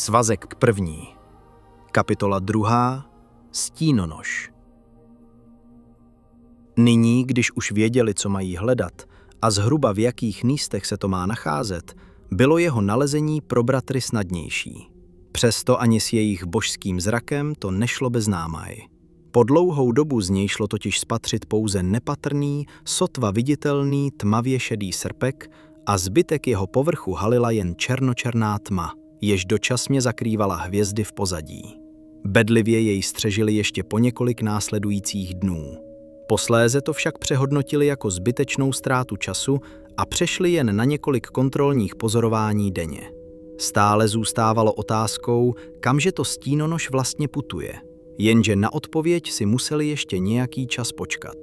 Svazek první. Kapitola 2. Stínonoš. Nyní, když už věděli, co mají hledat a zhruba v jakých místech se to má nacházet, bylo jeho nalezení pro bratry snadnější. Přesto ani s jejich božským zrakem to nešlo bez námahy. Po dlouhou dobu z něj šlo totiž spatřit pouze nepatrný, sotva viditelný tmavě šedý srpek a zbytek jeho povrchu halila jen černočerná tma, jež dočasně zakrývala hvězdy v pozadí. Bedlivě jej střežili ještě po několik následujících dnů. Posléze to však přehodnotili jako zbytečnou ztrátu času a přešli jen na několik kontrolních pozorování denně. Stále zůstávalo otázkou, kamže to stínonoš vlastně putuje, jenže na odpověď si museli ještě nějaký čas počkat.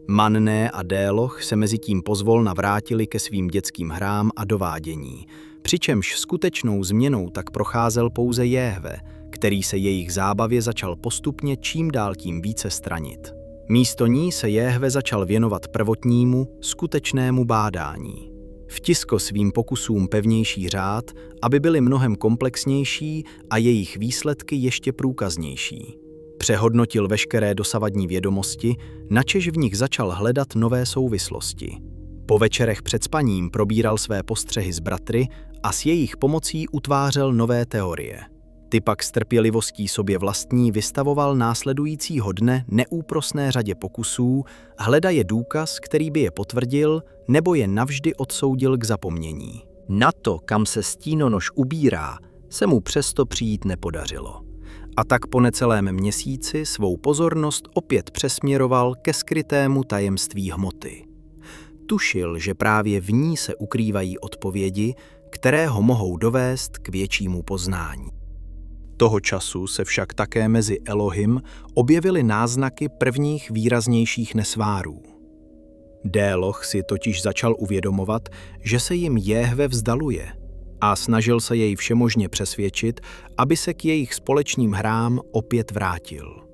Manné a Déloch se mezitím pozvolna vrátili ke svým dětským hrám a dovádění, přičemž skutečnou změnou tak procházel pouze Jéhve, který se jejich zábavě začal postupně čím dál tím více stranit. Místo ní se Jéhve začal věnovat prvotnímu, skutečnému bádání. Vtiskl svým pokusům pevnější řád, aby byly mnohem komplexnější a jejich výsledky ještě průkaznější. Přehodnotil veškeré dosavadní vědomosti, načež v nich začal hledat nové souvislosti. Po večerech před spaním probíral své postřehy s bratry a s jejich pomocí utvářel nové teorie. Ty pak s trpělivostí sobě vlastní vystavoval následujícího dne neúprosné řadě pokusů, hledaje důkaz, který by je potvrdil nebo je navždy odsoudil k zapomnění. Na to, kam se stínonoš ubírá, se mu přesto přijít nepodařilo. A tak po necelém měsíci svou pozornost opět přesměroval ke skrytému tajemství hmoty. Tušil, že právě v ní se ukrývají odpovědi, které ho mohou dovést k většímu poznání. Toho času se však také mezi Elohim objevily náznaky prvních výraznějších nesvárů. Déloch si totiž začal uvědomovat, že se jim Jéhve vzdaluje a snažil se jej všemožně přesvědčit, aby se k jejich společným hrám opět vrátil.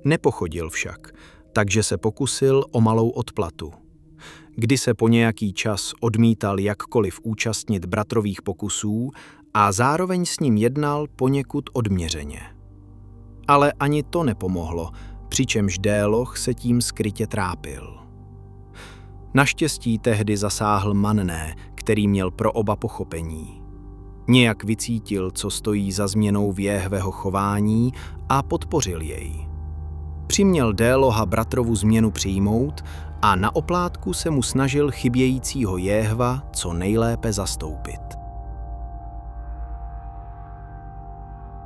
Nepochodil však, takže se pokusil o malou odplatu. Kdy se po nějaký čas odmítal jakkoliv účastnit bratrových pokusů a zároveň s ním jednal poněkud odměřeně. Ale ani to nepomohlo, přičemž Déloch se tím skrytě trápil. Naštěstí tehdy zasáhl Manné, který měl pro oba pochopení. Nějak vycítil, co stojí za změnou v Jéhveho chování a podpořil jej. Přiměl Déloha bratrovu změnu přijmout a na oplátku se mu snažil chybějícího Jéhva co nejlépe zastoupit.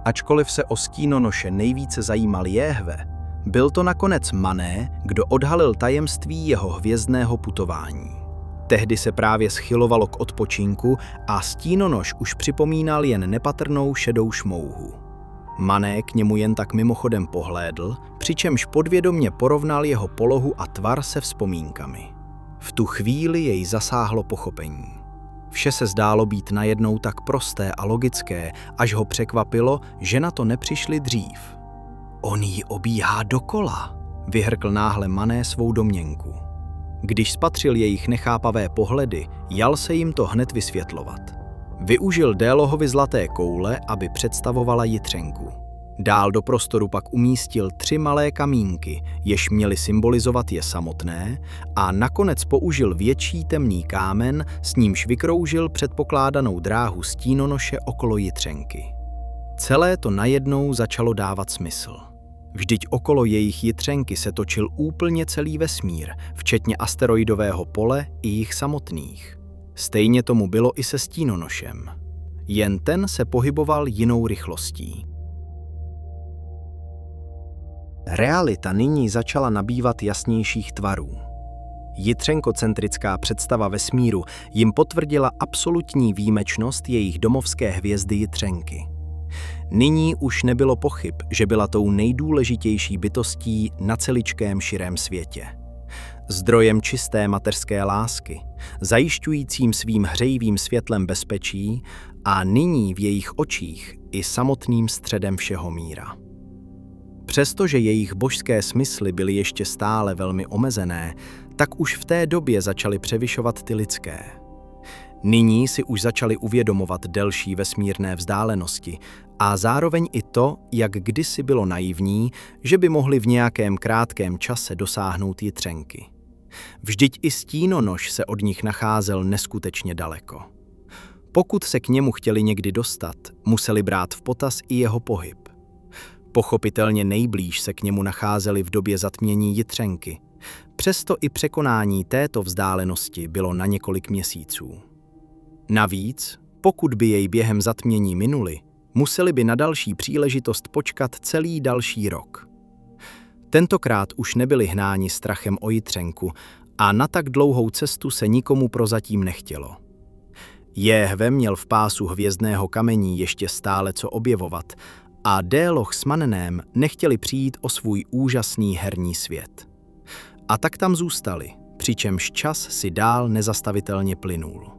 Ačkoliv se o stínonoše nejvíce zajímal Jéhve, byl to nakonec Manné, kdo odhalil tajemství jeho hvězdného putování. Tehdy se právě schylovalo k odpočinku a stínonoš už připomínal jen nepatrnou šedou šmouhu. Manné k němu jen tak mimochodem pohlédl, přičemž podvědomě porovnal jeho polohu a tvar se vzpomínkami. V tu chvíli jej zasáhlo pochopení. Vše se zdálo být najednou tak prosté a logické, až ho překvapilo, že na to nepřišli dřív. On ji obíhá dokola, vyhrkl náhle Manné svou domněnku. Když spatřil jejich nechápavé pohledy, jal se jim to hned vysvětlovat. Využil Délohovi zlaté koule, aby představovala jitřenku. Dál do prostoru pak umístil 3 malé kamínky, jež měly symbolizovat je samotné, a nakonec použil větší temný kámen, s nímž vykroužil předpokládanou dráhu stínonoše okolo jitřenky. Celé to najednou začalo dávat smysl. Vždyť okolo jejich jitřenky se točil úplně celý vesmír, včetně asteroidového pole i jich samotných. Stejně tomu bylo i se stínonošem. Jen ten se pohyboval jinou rychlostí. Realita nyní začala nabývat jasnějších tvarů. Jitřenkocentrická představa vesmíru jim potvrdila absolutní výjimečnost jejich domovské hvězdy jitřenky. Nyní už nebylo pochyb, že byla tou nejdůležitější bytostí na celičkém širém světě. Zdrojem čisté mateřské lásky, zajišťujícím svým hřejivým světlem bezpečí a nyní v jejich očích i samotným středem všeho míra. Přestože jejich božské smysly byly ještě stále velmi omezené, tak už v té době začaly převyšovat ty lidské. Nyní si už začali uvědomovat delší vesmírné vzdálenosti a zároveň i to, jak kdysi bylo naivní, že by mohli v nějakém krátkém čase dosáhnout Jitřenky. Vždyť i Stínonoš se od nich nacházel neskutečně daleko. Pokud se k němu chtěli někdy dostat, museli brát v potaz i jeho pohyb. Pochopitelně nejblíž se k němu nacházeli v době zatmění Jitřenky. Přesto i překonání této vzdálenosti bylo na několik měsíců. Navíc, pokud by jej během zatmění minuli, museli by na další příležitost počkat celý další rok. Tentokrát už nebyli hnáni strachem o Jitřenku a na tak dlouhou cestu se nikomu prozatím nechtělo. Jehve měl v pásu hvězdného kamení ještě stále co objevovat a Déloch s Mannem nechtěli přijít o svůj úžasný herní svět. A tak tam zůstali, přičemž čas si dál nezastavitelně plynul.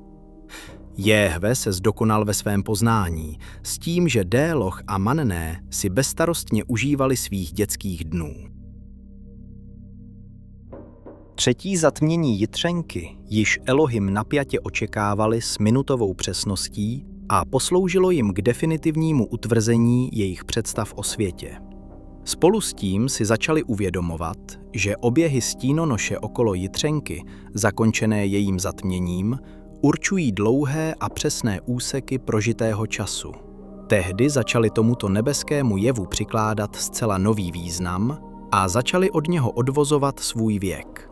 Jehve se zdokonal ve svém poznání, s tím, že Déloch a Manné si bezstarostně užívali svých dětských dnů. Třetí zatmění Jitřenky již Elohim napjatě očekávali s minutovou přesností a posloužilo jim k definitivnímu utvrzení jejich představ o světě. Spolu s tím si začali uvědomovat, že oběhy Stínonoše okolo Jitřenky, zakončené jejím zatměním, určují dlouhé a přesné úseky prožitého času. Tehdy začali tomuto nebeskému jevu přikládat zcela nový význam a začali od něho odvozovat svůj věk.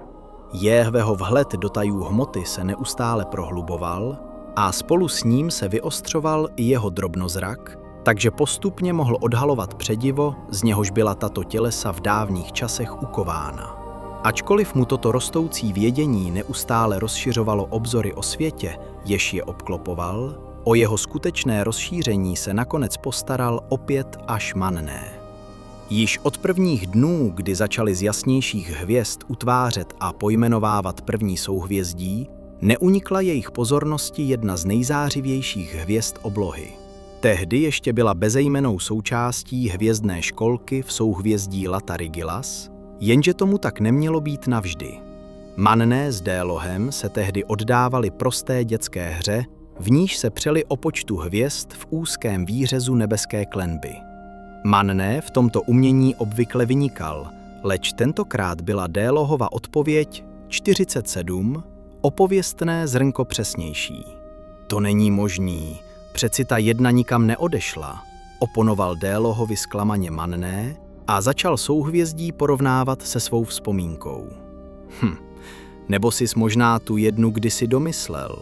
Jehveho vhled do tajů hmoty se neustále prohluboval a spolu s ním se vyostřoval i jeho drobnozrak, takže postupně mohl odhalovat předivo, z něhož byla tato tělesa v dávných časech ukována. Ačkoliv mu toto rostoucí vědění neustále rozšiřovalo obzory o světě, jež je obklopoval, o jeho skutečné rozšíření se nakonec postaral opět až Manné. Již od prvních dnů, kdy začali z jasnějších hvězd utvářet a pojmenovávat první souhvězdí, neunikla jejich pozornosti jedna z nejzářivějších hvězd oblohy. Tehdy ještě byla bezejmennou součástí hvězdné školky v souhvězdí Latarigilas, jenže tomu tak nemělo být navždy. Manné s Délohem se tehdy oddávali prosté dětské hře, v níž se přeli o počtu hvězd v úzkém výřezu nebeské klenby. Manné v tomto umění obvykle vynikal, leč tentokrát byla Délohova odpověď 47, opověstné zrnko přesnější. To není možný, přeci ta jedna nikam neodešla, oponoval Délohovi zklamaně Manné a začal souhvězdí porovnávat se svou vzpomínkou. Nebo sis možná tu jednu kdysi domyslel,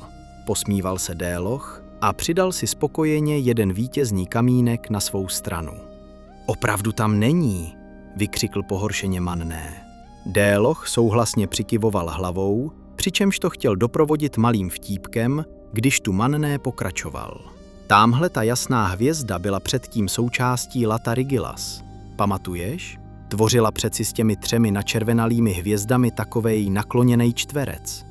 posmíval se Déloch a přidal si spokojeně jeden vítězný kamínek na svou stranu. Opravdu tam není, vykřikl pohoršeně Manné. Déloch souhlasně přikyvoval hlavou, přičemž to chtěl doprovodit malým vtípkem, když tu Manné pokračoval. Támhle ta jasná hvězda byla předtím součástí Latarigilas. Pamatuješ? Tvořila přeci s těmi 3 načervenalými hvězdami takovej nakloněnej čtverec.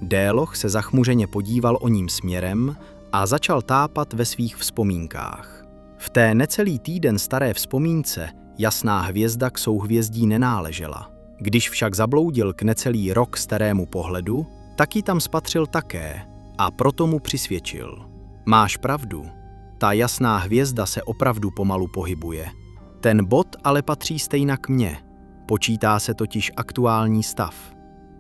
Déloch se zachmuřeně podíval o ním směrem a začal tápat ve svých vzpomínkách. V té necelý týden staré vzpomínce jasná hvězda k souhvězdí nenáležela. Když však zabloudil k necelý rok starému pohledu, tak ji tam spatřil také a proto mu přisvědčil. Máš pravdu, ta jasná hvězda se opravdu pomalu pohybuje. Ten bod ale patří stejnak mně, počítá se totiž aktuální stav.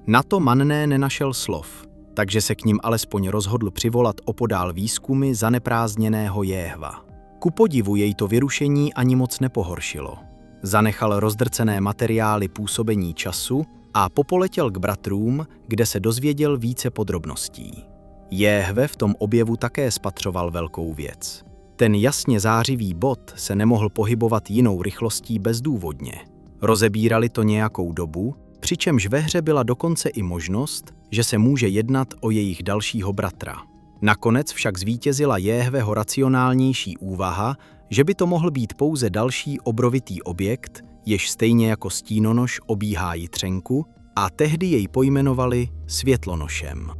Na to Manné nenašel slov, takže se k ním alespoň rozhodl přivolat opodál výzkumy zaneprázdněného Jehva. Ku podivu jej to vyrušení ani moc nepohoršilo. Zanechal rozdrcené materiály působení času a popoletěl k bratrům, kde se dozvěděl více podrobností. Jehve v tom objevu také spatřoval velkou věc. Ten jasně zářivý bod se nemohl pohybovat jinou rychlostí bezdůvodně. Rozebírali to nějakou dobu, přičemž ve hře byla dokonce i možnost, že se může jednat o jejich dalšího bratra. Nakonec však zvítězila Jehveho racionálnější úvaha, že by to mohl být pouze další obrovitý objekt, jež stejně jako Stínonoš obíhá Jitřenku, a tehdy jej pojmenovali Světlonošem.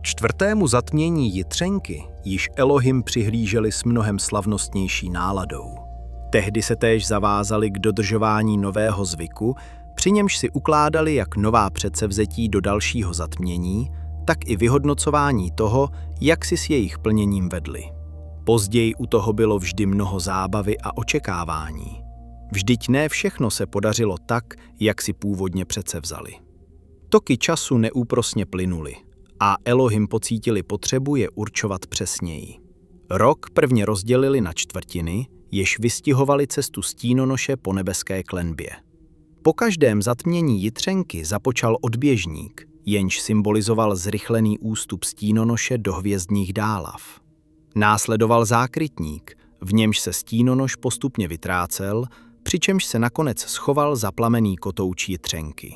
Čtvrtému zatmění Jitřenky již Elohim přihlíželi s mnohem slavnostnější náladou. Tehdy se též zavázali k dodržování nového zvyku, při němž si ukládali jak nová předsevzetí do dalšího zatmění, tak i vyhodnocování toho, jak si s jejich plněním vedli. Později u toho bylo vždy mnoho zábavy a očekávání. Vždyť ne všechno se podařilo tak, jak si původně předsevzali. Toky času neúprosně plynuly a Elohim pocítili potřebu je určovat přesněji. Rok prvně rozdělili na čtvrtiny, jež vystihovaly cestu stínonoše po nebeské klenbě. Po každém zatmění jitřenky započal odběžník, jenž symbolizoval zrychlený ústup stínonoše do hvězdních dálav. Následoval zákrytník, v němž se stínonoš postupně vytrácel, přičemž se nakonec schoval za plamenný kotouč jitřenky.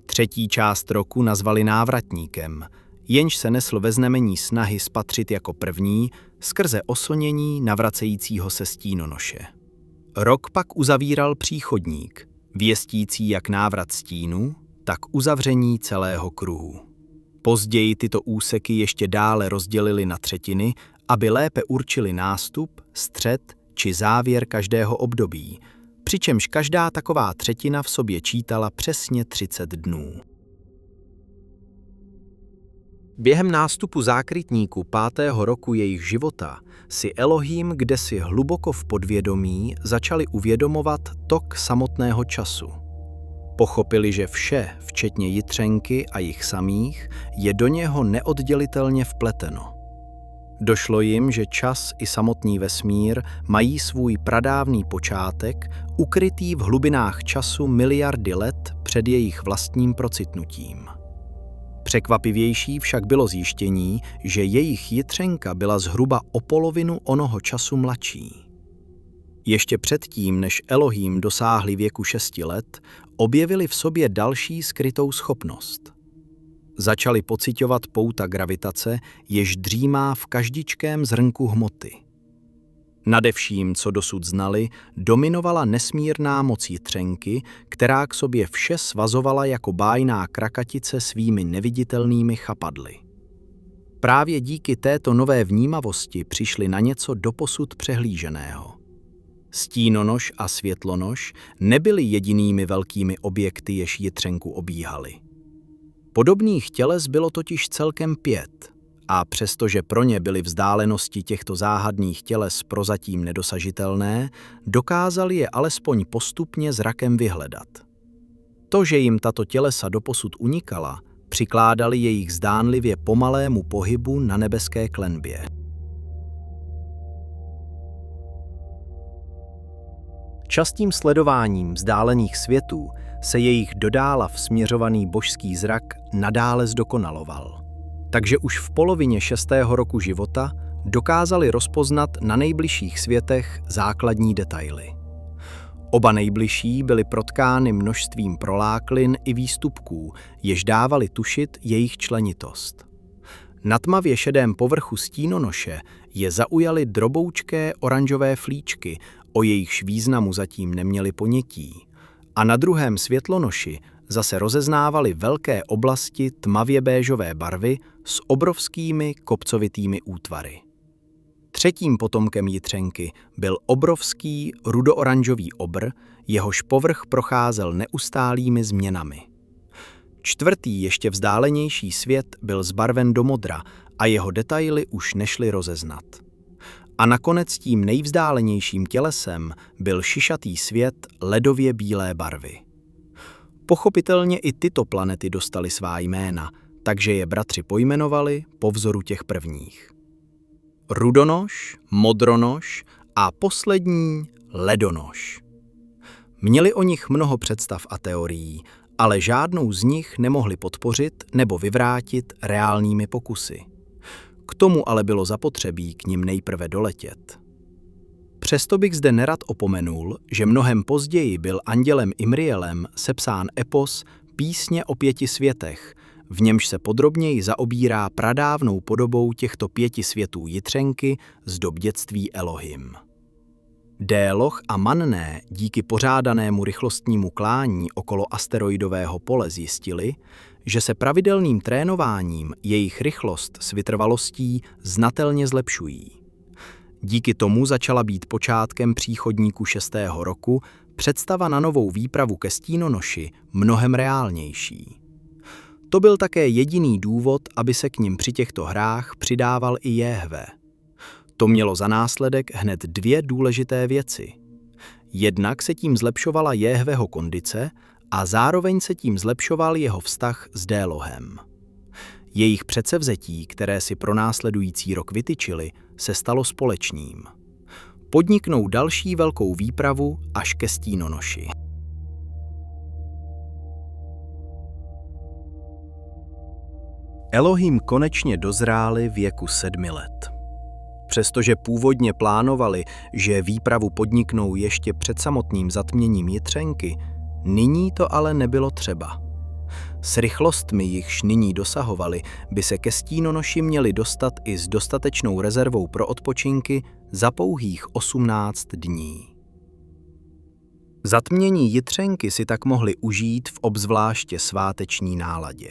Třetí část roku nazvali návratníkem, jenž se nesl ve znamení snahy spatřit jako první skrze oslnění navracejícího se stínonoše. Rok pak uzavíral příchodník, věstící jak návrat stínu, tak uzavření celého kruhu. Později tyto úseky ještě dále rozdělili na třetiny, aby lépe určili nástup, střed či závěr každého období, přičemž každá taková třetina v sobě čítala přesně 30 dnů. Během nástupu zákrytníků 5. roku jejich života si Elohim kdesi hluboko v podvědomí začali uvědomovat tok samotného času. Pochopili, že vše, včetně jitřenky a jich samých, je do něho neoddělitelně vpleteno. Došlo jim, že čas i samotný vesmír mají svůj pradávný počátek, ukrytý v hlubinách času miliardy let před jejich vlastním procitnutím. Překvapivější však bylo zjištění, že jejich jitřenka byla zhruba o polovinu onoho času mladší. Ještě předtím, než Elohim dosáhli věku 6 let, objevili v sobě další skrytou schopnost. Začali pociťovat pouta gravitace, jež dřímá v každičkém zrnku hmoty. Nade vším, co dosud znali, dominovala nesmírná moc jitřenky, která k sobě vše svazovala jako bájná krakatice svými neviditelnými chapadly. Právě díky této nové vnímavosti přišli na něco doposud přehlíženého. Stínonoš a světlonoš nebyly jedinými velkými objekty, jež jitřenku obíhaly. Podobných těles bylo totiž celkem 5, a přestože pro ně byly vzdálenosti těchto záhadných těles prozatím nedosažitelné, dokázali je alespoň postupně zrakem vyhledat. To, že jim tato tělesa doposud unikala, přikládali jejich zdánlivě pomalému pohybu na nebeské klenbě. Častým sledováním vzdálených světů se jejich do dálav směřovaný božský zrak nadále zdokonaloval. Takže už v polovině 6. roku života dokázali rozpoznat na nejbližších světech základní detaily. Oba nejbližší byly protkány množstvím proláklin i výstupků, jež dávali tušit jejich členitost. Na tmavě šedém povrchu stínonoše je zaujaly droboučké oranžové flíčky, o jejichž významu zatím neměli ponětí, a na druhém světlonoši zase rozeznávaly velké oblasti tmavě béžové barvy s obrovskými kopcovitými útvary. Třetím potomkem jitřenky byl obrovský rudooranžový obr, jehož povrch procházel neustálými změnami. Čtvrtý, ještě vzdálenější svět byl zbarven do modra a jeho detaily už nešly rozeznat. A nakonec tím nejvzdálenějším tělesem byl šišatý svět ledově bílé barvy. Pochopitelně i tyto planety dostaly svá jména, takže je bratři pojmenovali po vzoru těch prvních. Rudonoš, modronoš a poslední ledonoš. Měli o nich mnoho představ a teorií, ale žádnou z nich nemohli podpořit nebo vyvrátit reálnými pokusy. K tomu ale bylo zapotřebí k nim nejprve doletět. Přesto bych zde nerad opomenul, že mnohem později byl andělem Imrielem sepsán epos Písně o 5 světech, v němž se podrobněji zaobírá pradávnou podobou těchto 5 světů jitřenky z dob dětství Elohim. Déloch a Manné díky pořádanému rychlostnímu klání okolo asteroidového pole zjistili, že se pravidelným trénováním jejich rychlost s vytrvalostí znatelně zlepšují. Díky tomu začala být počátkem příchodníku 6. roku představa na novou výpravu ke stínonoši mnohem reálnější. To byl také jediný důvod, aby se k nim při těchto hrách přidával i Jehve. To mělo za následek hned dvě důležité věci. Jednak se tím zlepšovala Jehveho kondice a zároveň se tím zlepšoval jeho vztah s Délohem. Jejich předsevzetí, které si pro následující rok vytyčili, se stalo společným. Podniknou další velkou výpravu až ke Stínonoši. Elohim konečně dozráli věku 7 let. Přestože původně plánovali, že výpravu podniknou ještě před samotným zatměním Jitřenky, nyní to ale nebylo třeba. S rychlostmi, jichž nyní dosahovali, by se ke Stínonoši měli dostat i s dostatečnou rezervou pro odpočinky za pouhých 18 dní. Zatmění Jitřenky si tak mohli užít v obzvláště sváteční náladě.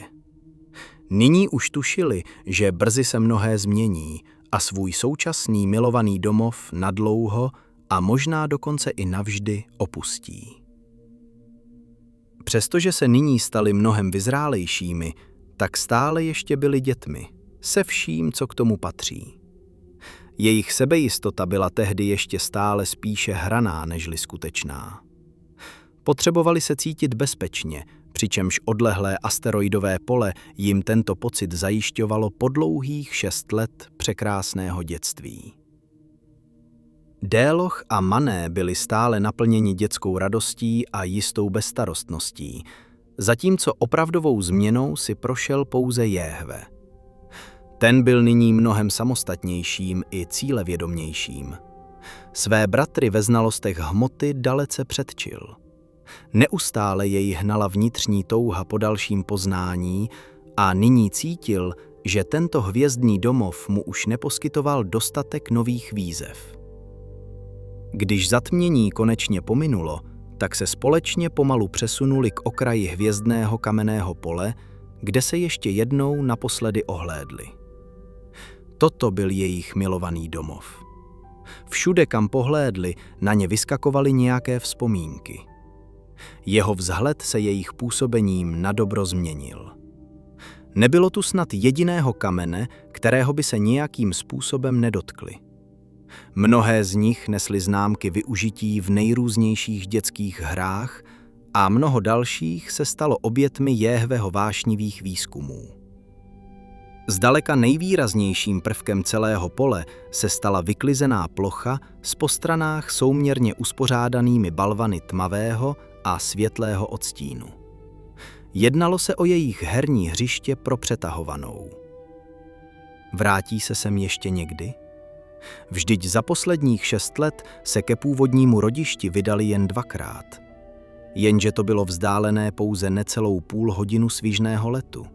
Nyní už tušili, že brzy se mnohé změní a svůj současný milovaný domov nadlouho a možná dokonce i navždy opustí. Přestože se nyní stali mnohem vyzrálejšími, tak stále ještě byli dětmi, se vším, co k tomu patří. Jejich sebejistota byla tehdy ještě stále spíše hraná nežli skutečná. Potřebovali se cítit bezpečně, přičemž odlehlé asteroidové pole jim tento pocit zajišťovalo po dlouhých 6 let překrásného dětství. Déloch a Mané byli stále naplněni dětskou radostí a jistou bezstarostností, zatímco opravdovou změnou si prošel pouze Jehve. Ten byl nyní mnohem samostatnějším i cílevědomějším. Své bratry ve znalostech hmoty dalece předčil. Neustále jej hnala vnitřní touha po dalším poznání a nyní cítil, že tento hvězdný domov mu už neposkytoval dostatek nových výzev. Když zatmění konečně pominulo, tak se společně pomalu přesunuli k okraji hvězdného kamenného pole, kde se ještě jednou naposledy ohlédli. Toto byl jejich milovaný domov. Všude, kam pohlédli, na ně vyskakovaly nějaké vzpomínky. Jeho vzhled se jejich působením na dobro změnil. Nebylo tu snad jediného kamene, kterého by se nějakým způsobem nedotkli. Mnohé z nich nesly známky využití v nejrůznějších dětských hrách a mnoho dalších se stalo obětmi Jehveho vášnivých výzkumů. Zdaleka nejvýraznějším prvkem celého pole se stala vyklizená plocha s po stranách souměrně uspořádanými balvany tmavého a světlého odstínu. Jednalo se o jejich herní hřiště pro přetahovanou. Vrátí se sem ještě někdy? Vždyť za posledních 6 let se ke původnímu rodišti vydali jen 2krát. Jenže to bylo vzdálené pouze necelou půl hodinu svižného letu.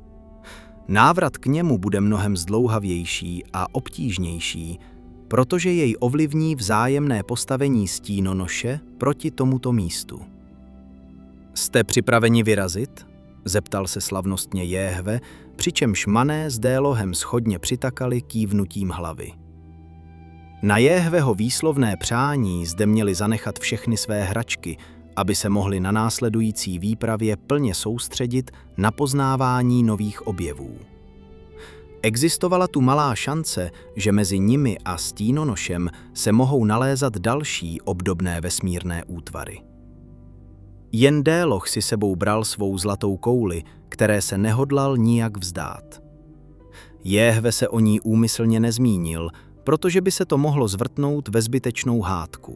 Návrat k němu bude mnohem zdlouhavější a obtížnější, protože jej ovlivní vzájemné postavení Stínonoše proti tomuto místu. Jste připraveni vyrazit? Zeptal se slavnostně Jehve, přičemž Mané s Délohem shodně přitakali kývnutím hlavy. Na Jehveho výslovné přání zde měli zanechat všechny své hračky, aby se mohli na následující výpravě plně soustředit na poznávání nových objevů. Existovala tu malá šance, že mezi nimi a Stínonošem se mohou nalézat další obdobné vesmírné útvary. Jen Déloch si sebou bral svou zlatou kouli, které se nehodlal nijak vzdát. Jehve se o ní úmyslně nezmínil, protože by se to mohlo zvrtnout ve zbytečnou hádku.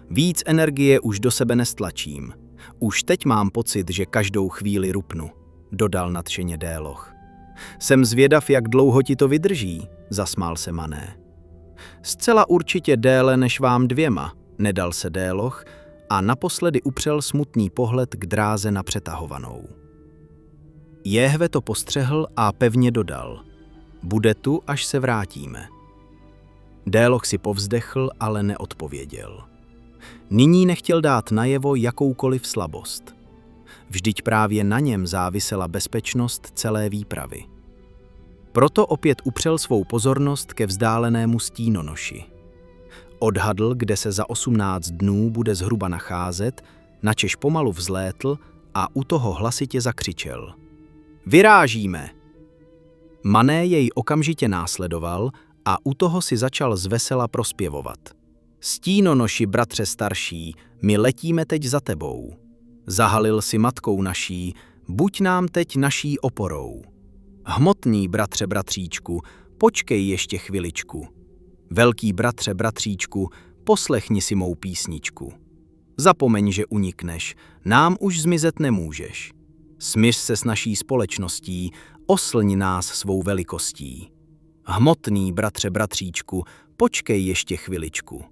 Víc energie už do sebe nestlačím. Už teď mám pocit, že každou chvíli rupnu, dodal nadšeně Déloch. Jsem zvědav, jak dlouho ti to vydrží, zasmál se Mané. Zcela určitě déle než vám 2, nedal se Déloch a naposledy upřel smutný pohled k dráze na přetahovanou. Jehve to postřehl a pevně dodal. Bude tu, až se vrátíme. Déloch si povzdechl, ale neodpověděl. Nyní nechtěl dát najevo jakoukoliv slabost. Vždyť právě na něm závisela bezpečnost celé výpravy. Proto opět upřel svou pozornost ke vzdálenému Stínonoši. Odhadl, kde se za 18 dnů bude zhruba nacházet, načež pomalu vzlétl a u toho hlasitě zakřičel. Vyrážíme! Mané jej okamžitě následoval a u toho si začal zvesela prospěvovat. Stínonoši, bratře starší, my letíme teď za tebou. Zahalil si matkou naší, buď nám teď naší oporou. Hmotný bratře, bratříčku, počkej ještě chviličku. Velký bratře, bratříčku, poslechni si mou písničku. Zapomeň, že unikneš, nám už zmizet nemůžeš. Smíř se s naší společností, oslň nás svou velikostí. Hmotný bratře, bratříčku, počkej ještě chviličku.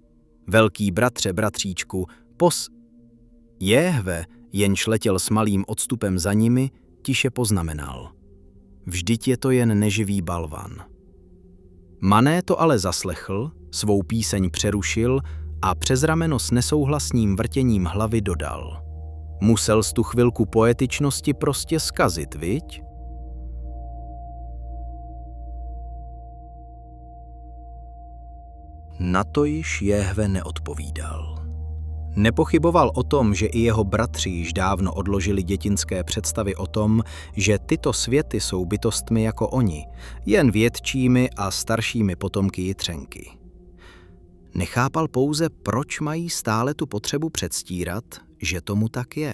Velký bratře, bratříčku, Jehve, jenž letěl s malým odstupem za nimi, tiše poznamenal. Vždyť je to jen neživý balvan. Mané to ale zaslechl, svou píseň přerušil a přes rameno s nesouhlasným vrtěním hlavy dodal. Musel tu chvilku poetičnosti prostě zkazit, viď? Na to již Jehve neodpovídal. Nepochyboval o tom, že i jeho bratři již dávno odložili dětinské představy o tom, že tyto světy jsou bytostmi jako oni, jen většími a staršími potomky Jitřenky. Nechápal pouze, proč mají stále tu potřebu předstírat, že tomu tak je.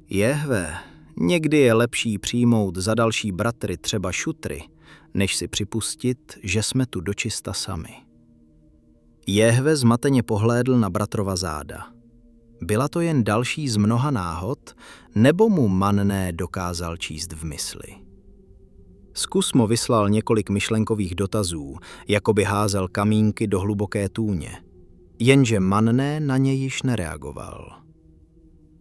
Jehve, někdy je lepší přijmout za další bratry třeba šutry, než si připustit, že jsme tu dočista sami. Jehve zmateně pohlédl na bratrova záda. Byla to jen další z mnoha náhod, nebo mu Manné dokázal číst v mysli? Zkus mu vyslal několik myšlenkových dotazů, jako by házel kamínky do hluboké tůně. Jenže Manné na ně již nereagoval.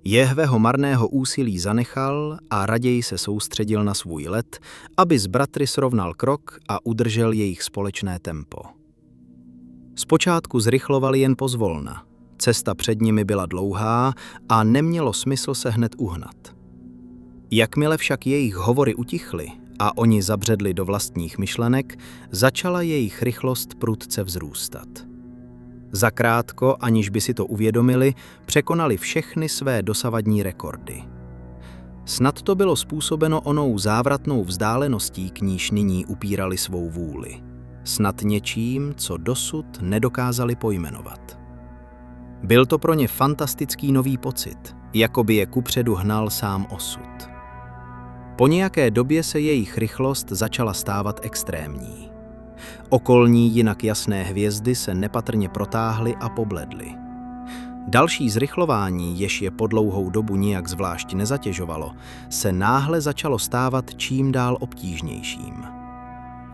Jehveho marného úsilí zanechal a raději se soustředil na svůj let, aby s bratry srovnal krok a udržel jejich společné tempo. Zpočátku zrychlovali jen pozvolna. Cesta před nimi byla dlouhá a nemělo smysl se hned uhnat. Jakmile však jejich hovory utichly a oni zabředli do vlastních myšlenek, začala jejich rychlost prudce vzrůstat. Zakrátko, aniž by si to uvědomili, překonali všechny své dosavadní rekordy. Snad to bylo způsobeno onou závratnou vzdáleností, k níž nyní upírali svou vůli. Snad něčím, co dosud nedokázali pojmenovat. Byl to pro ně fantastický nový pocit, jako by je kupředu hnal sám osud. Po nějaké době se jejich rychlost začala stávat extrémní. Okolní jinak jasné hvězdy se nepatrně protáhly a pobledly. Další zrychlování, jež je po dlouhou dobu nijak zvlášť nezatěžovalo, se náhle začalo stávat čím dál obtížnějším.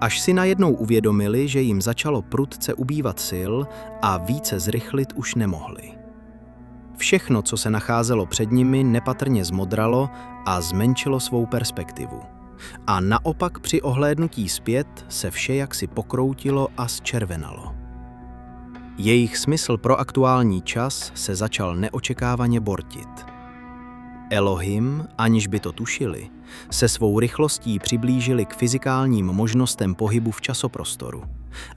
Až si najednou uvědomili, že jim začalo prudce ubývat sil a více zrychlit už nemohli. Všechno, co se nacházelo před nimi, nepatrně zmodralo a zmenšilo svou perspektivu. A naopak při ohlédnutí zpět se vše jaksi pokroutilo a zčervenalo. Jejich smysl pro aktuální čas se začal neočekávaně bortit. Elohim, aniž by to tušili, se svou rychlostí přiblížili k fyzikálním možnostem pohybu v časoprostoru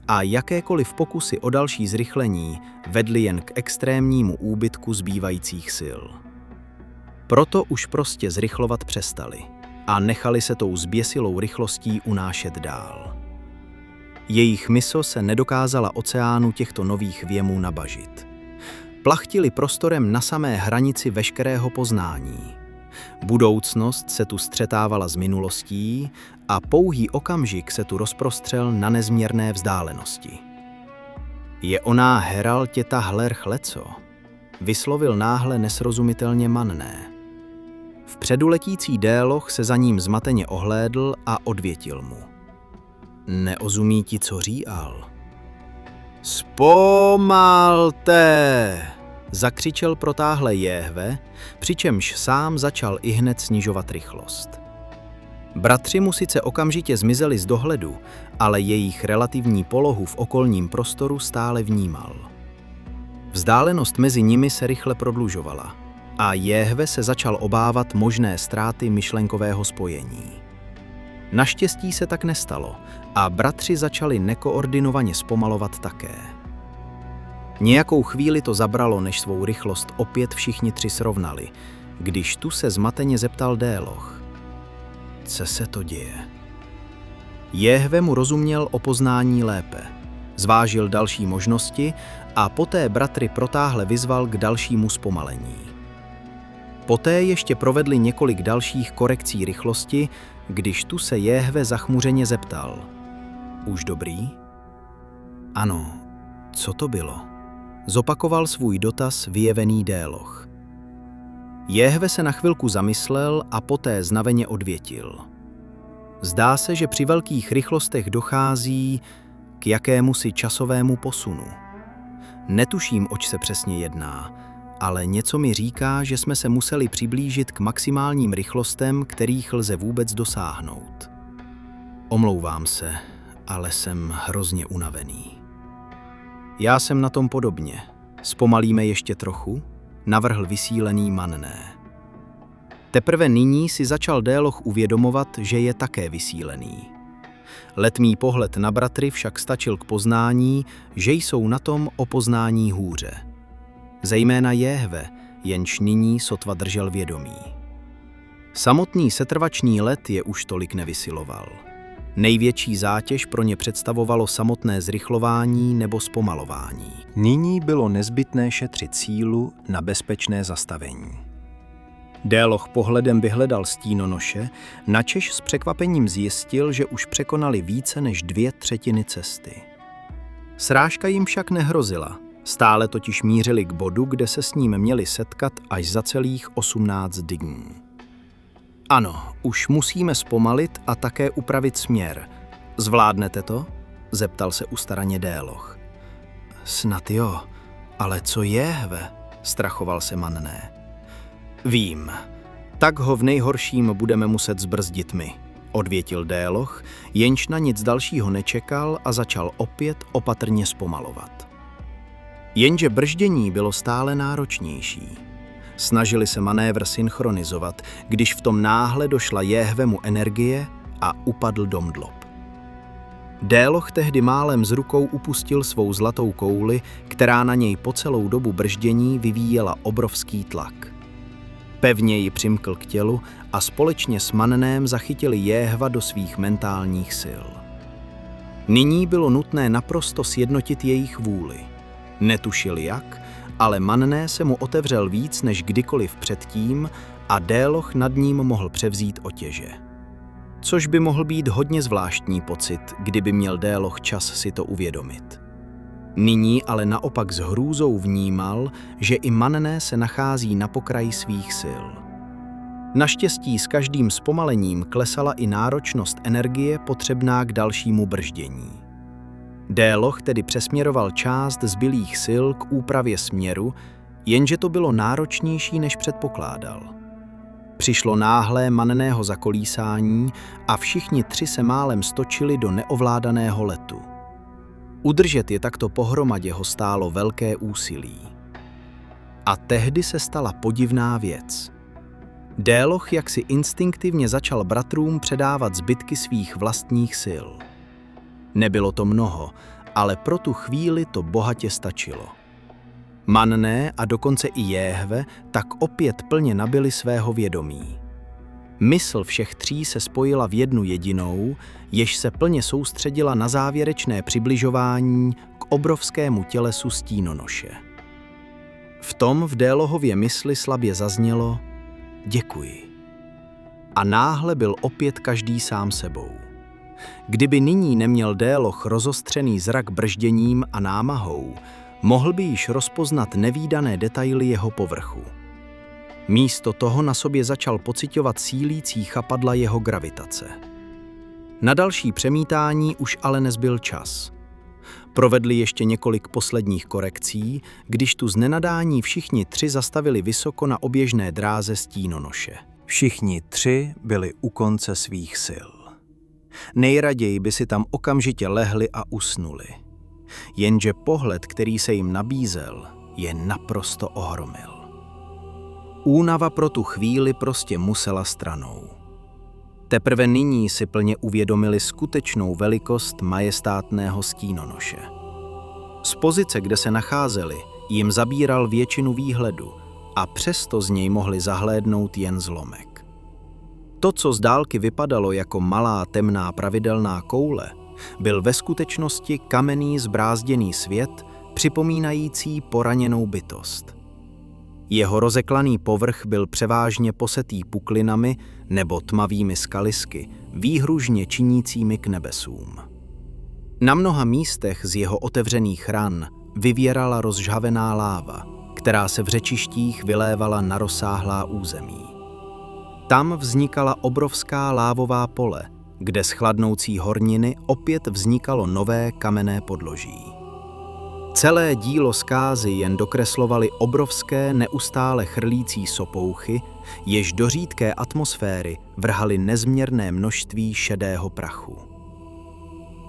a jakékoliv pokusy o další zrychlení vedly jen k extrémnímu úbytku zbývajících sil. Proto už prostě zrychlovat přestali a nechali se tou zběsilou rychlostí unášet dál. Jejich mysl se nedokázala oceánu těchto nových věmů nabažit. Plachtili prostorem na samé hranici veškerého poznání. Budoucnost se tu střetávala s minulostí a pouhý okamžik se tu rozprostřel na nezměrné vzdálenosti. Je oná Heraltě tahle rchleco, vyslovil náhle nesrozumitelně Manné. V předuletící déloch se za ním zmateně ohlédl a odvětil mu. Neozumí ti, co říkal. Zpomalte! Zakřičel protáhle Jehve, přičemž sám začal ihned snižovat rychlost. Bratři mu sice okamžitě zmizeli z dohledu, ale jejich relativní polohu v okolním prostoru stále vnímal. Vzdálenost mezi nimi se rychle prodlužovala a Jehve se začal obávat možné ztráty myšlenkového spojení. Naštěstí se tak nestalo a bratři začali nekoordinovaně zpomalovat také. Nějakou chvíli to zabralo, než svou rychlost opět všichni tři srovnali, když tu se zmateně zeptal Déloch. Co se to děje? Jehve mu rozuměl o poznání lépe. Zvážil další možnosti a poté bratry protáhle vyzval k dalšímu zpomalení. Poté ještě provedli několik dalších korekcí rychlosti, když tu se Jehve zachmuřeně zeptal. Už dobrý? Ano, co to bylo? Zopakoval svůj dotaz vyjevený Déloch. Jehve se na chvilku zamyslel a poté znaveně odvětil. Zdá se, že při velkých rychlostech dochází k jakémusi časovému posunu. Netuším, oč se přesně jedná, ale něco mi říká, že jsme se museli přiblížit k maximálním rychlostem, kterých lze vůbec dosáhnout. Omlouvám se, ale jsem hrozně unavený. Já jsem na tom podobně. Zpomalíme ještě trochu? Navrhl vysílený Manné. Teprve nyní si začal Déloch uvědomovat, že je také vysílený. Letmý pohled na bratry však stačil k poznání, že jsou na tom o poznání hůře. Zejména Jehve, jenž nyní sotva držel vědomí. Samotný setrvačný let je už tolik nevysiloval. Největší zátěž pro ně představovalo samotné zrychlování nebo zpomalování. Nyní bylo nezbytné šetřit sílu na bezpečné zastavení. Déloch pohledem vyhledal stínonoše, načež s překvapením zjistil, že už překonali více než 2/3 cesty. Srážka jim však nehrozila, stále totiž mířili k bodu, kde se s ním měli setkat až za celých 18 dní. Ano, už musíme zpomalit a také upravit směr. Zvládnete to? Zeptal se ustaraně Déloch. Snad jo, ale co Jehve? Strachoval se Manné. Vím, tak ho v nejhorším budeme muset zbrzdit my, odvětil Déloch, jenž na nic dalšího nečekal a začal opět opatrně zpomalovat. Jenže brždění bylo stále náročnější. Snažili se manévr synchronizovat, když v tom náhle došla Jehvemu energie a upadl do mdlob. Déloch tehdy málem z rukou upustil svou zlatou kouli, která na něj po celou dobu brždění vyvíjela obrovský tlak. Pevně ji přimkl k tělu a společně s Manném zachytili Jehva do svých mentálních sil. Nyní bylo nutné naprosto sjednotit jejich vůli. Netušil jak, ale Manné se mu otevřel víc než kdykoliv předtím a Déloch nad ním mohl převzít otěže. Což by mohl být hodně zvláštní pocit, kdyby měl Déloch čas si to uvědomit. Nyní ale naopak s hrůzou vnímal, že i Manné se nachází na pokraji svých sil. Naštěstí s každým zpomalením klesala i náročnost energie potřebná k dalšímu brždění. Déloch tedy přesměroval část zbylých sil k úpravě směru, jenže to bylo náročnější, než předpokládal. Přišlo náhlé Manného zakolísání a všichni tři se málem stočili do neovládaného letu. Udržet je takto pohromadě ho stálo velké úsilí. A tehdy se stala podivná věc. Déloch jaksi instinktivně začal bratrům předávat zbytky svých vlastních sil. Nebylo to mnoho, ale pro tu chvíli to bohatě stačilo. Manné a dokonce i Jehve tak opět plně nabili svého vědomí. Mysl všech tří se spojila v jednu jedinou, jež se plně soustředila na závěrečné přibližování k obrovskému tělesu stínonoše. V tom v Délochově mysli slabě zaznělo děkuji. A náhle byl opět každý sám sebou. Kdyby nyní neměl Déloch rozostřený zrak bržděním a námahou, mohl by již rozpoznat nevídané detaily jeho povrchu. Místo toho na sobě začal pociťovat sílící chapadla jeho gravitace. Na další přemítání už ale nezbyl čas. Provedli ještě několik posledních korekcí, když tu z nenadání všichni tři zastavili vysoko na oběžné dráze stínonoše. Všichni tři byli u konce svých sil. Nejraději by si tam okamžitě lehli a usnuli. Jenže pohled, který se jim nabízel, je naprosto ohromil. Únava pro tu chvíli prostě musela stranou. Teprve nyní si plně uvědomili skutečnou velikost majestátného stínonoše. Z pozice, kde se nacházeli, jim zabíral většinu výhledu a přesto z něj mohli zahlédnout jen zlomek. To, co z dálky vypadalo jako malá temná pravidelná koule, byl ve skutečnosti kamenný zbrázděný svět, připomínající poraněnou bytost. Jeho rozeklaný povrch byl převážně posetý puklinami nebo tmavými skalisky, výhružně činícími k nebesům. Na mnoha místech z jeho otevřených ran vyvěrala rozžhavená láva, která se v řečištích vylévala na rozsáhlá území. Tam vznikala obrovská lávová pole, kde z chladnoucí horniny opět vznikalo nové kamenné podloží. Celé dílo zkázy jen dokreslovaly obrovské, neustále chrlící sopouchy, jež do řídké atmosféry vrhaly nezměrné množství šedého prachu.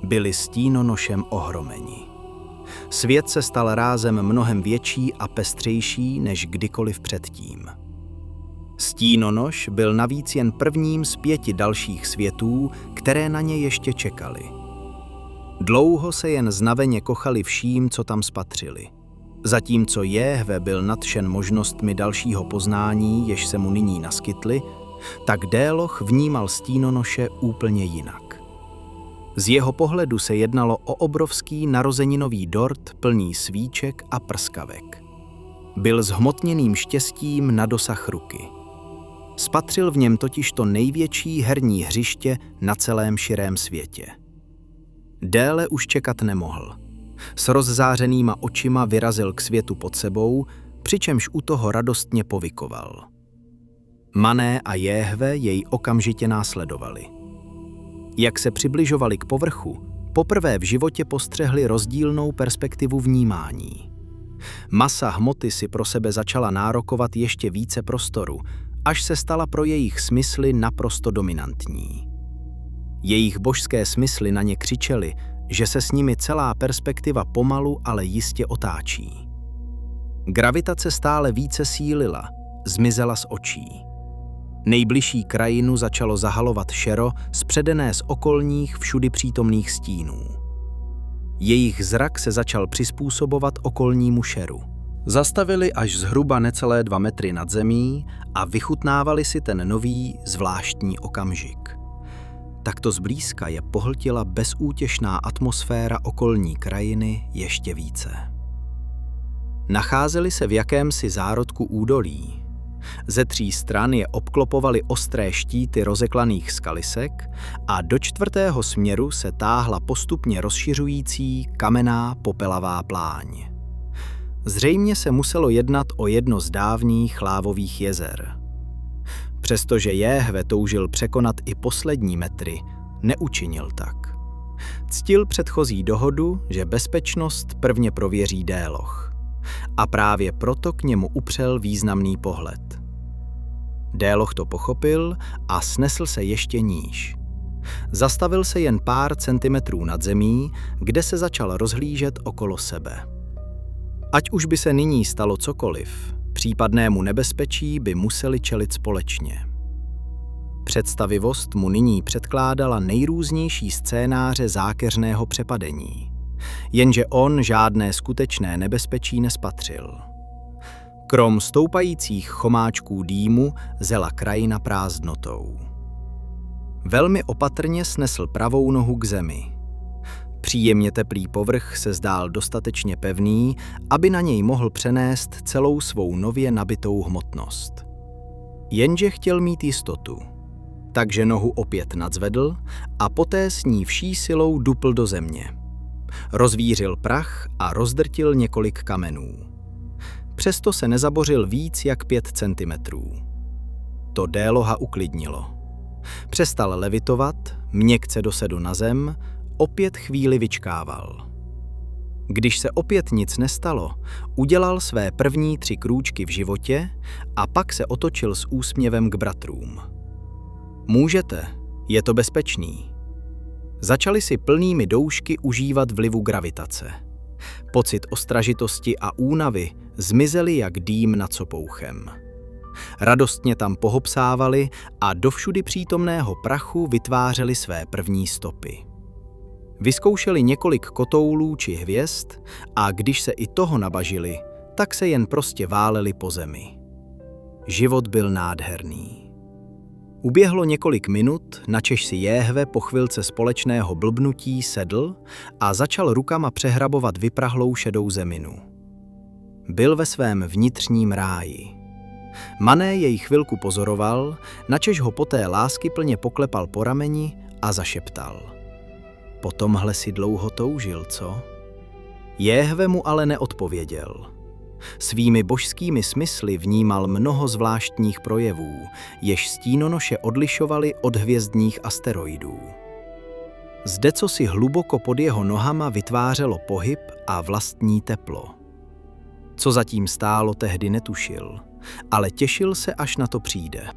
Byli stínonošem ohromeni. Svět se stal rázem mnohem větší a pestřejší než kdykoliv předtím. Stínonoš byl navíc jen prvním z 5 dalších světů, které na ně ještě čekaly. Dlouho se jen znaveně kochali vším, co tam spatřili. Zatímco Jehve byl nadšen možnostmi dalšího poznání, jež se mu nyní naskytly, tak Déloch vnímal stínonoše úplně jinak. Z jeho pohledu se jednalo o obrovský narozeninový dort plný svíček a prskavek. Byl zhmotněným štěstím na dosah ruky. Spatřil v něm totiž to největší herní hřiště na celém širém světě. Déle už čekat nemohl. S rozzářenýma očima vyrazil k světu pod sebou, přičemž u toho radostně povykoval. Mané a Jehve jej okamžitě následovali. Jak se přibližovali k povrchu, poprvé v životě postřehli rozdílnou perspektivu vnímání. Masa hmoty si pro sebe začala nárokovat ještě více prostoru, až se stala pro jejich smysly naprosto dominantní. Jejich božské smysly na ně křičely, že se s nimi celá perspektiva pomalu, ale jistě otáčí. Gravitace stále více sílila, zmizela z očí. Nejbližší krajinu začalo zahalovat šero zpředené z okolních všudy přítomných stínů. Jejich zrak se začal přizpůsobovat okolnímu šeru. Zastavili až zhruba necelé 2 metry nad zemí a vychutnávali si ten nový, zvláštní okamžik. Takto zblízka je pohltila bezútěšná atmosféra okolní krajiny ještě více. Nacházeli se v jakémsi zárodku údolí. Ze 3 stran je obklopovaly ostré štíty rozeklaných skalisek a do 4. směru se táhla postupně rozšiřující kamenná popelavá pláň. Zřejmě se muselo jednat o jedno z dávných lávových jezer. Přestože Jehve toužil překonat i poslední metry, neučinil tak. Ctil předchozí dohodu, že bezpečnost prvně prověří Déloch. A právě proto k němu upřel významný pohled. Déloch to pochopil a snesl se ještě níž. Zastavil se jen pár centimetrů nad zemí, kde se začal rozhlížet okolo sebe. Ať už by se nyní stalo cokoliv, případnému nebezpečí by museli čelit společně. Představivost mu nyní předkládala nejrůznější scénáře zákeřného přepadení. Jenže on žádné skutečné nebezpečí nespatřil. Krom stoupajících chomáčků dýmu zela krajina prázdnotou. Velmi opatrně snesl pravou nohu k zemi. Příjemně teplý povrch se zdál dostatečně pevný, aby na něj mohl přenést celou svou nově nabitou hmotnost. Jenže chtěl mít jistotu. Takže nohu opět nadzvedl a poté s ní vší silou dupl do země. Rozvířil prach a rozdrtil několik kamenů. Přesto se nezabořil víc jak 5 centimetrů. To Déloha uklidnilo. Přestal levitovat, měkce dosedl na zem, opět chvíli vyčkával. Když se opět nic nestalo, udělal své první 3 krůčky v životě a pak se otočil s úsměvem k bratrům. Můžete, je to bezpečný. Začali si plnými doušky užívat vlivu gravitace. Pocit ostražitosti a únavy zmizely jak dým nad sopouchem. Radostně tam pohopsávali a do všudy přítomného prachu vytvářeli své první stopy. Vyzkoušeli několik kotoulů či hvězd a když se i toho nabažili, tak se jen prostě váleli po zemi. Život byl nádherný. Uběhlo několik minut, načež si Jéhve po chvilce společného blbnutí sedl a začal rukama přehrabovat vyprahlou šedou zeminu. Byl ve svém vnitřním ráji. Mané jej chvilku pozoroval, načež ho poté láskyplně poklepal po rameni a zašeptal. Po tomhle si dlouho toužil, co? Jéhve mu ale neodpověděl. Svými božskými smysly vnímal mnoho zvláštních projevů, jež stínonoše odlišovaly od hvězdních asteroidů. Zde cosi hluboko pod jeho nohama vytvářelo pohyb a vlastní teplo. Co zatím stálo, tehdy netušil, ale těšil se, až na to přijde.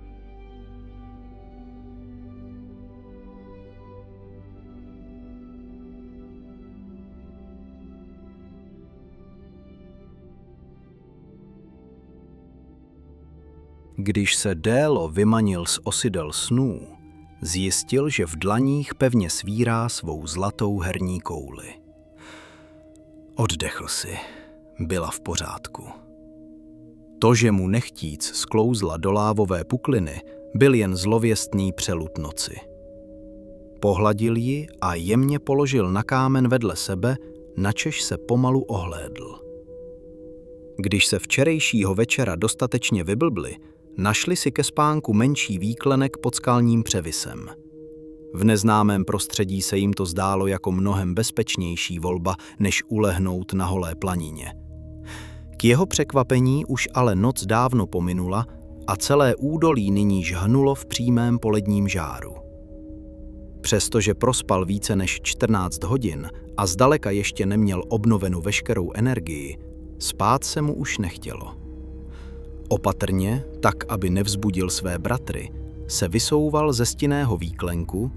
Když se Délo vymanil z osidel snů, zjistil, že v dlaních pevně svírá svou zlatou herní kouli. Oddechl si, byla v pořádku. To, že mu nechtíc sklouzla do lávové pukliny, byl jen zlověstný přelud noci. Pohladil ji a jemně položil na kámen vedle sebe, načež se pomalu ohlédl. Když se včerejšího večera dostatečně vyblbli, našli si ke spánku menší výklenek pod skalním převisem. V neznámém prostředí se jim to zdálo jako mnohem bezpečnější volba, než ulehnout na holé planině. K jeho překvapení už ale noc dávno pominula a celé údolí nyní žhnulo v přímém poledním žáru. Přestože prospal více než 14 hodin a zdaleka ještě neměl obnovenou veškerou energii, spát se mu už nechtělo. Opatrně, tak aby nevzbudil své bratry, se vysouval ze stinného výklenku,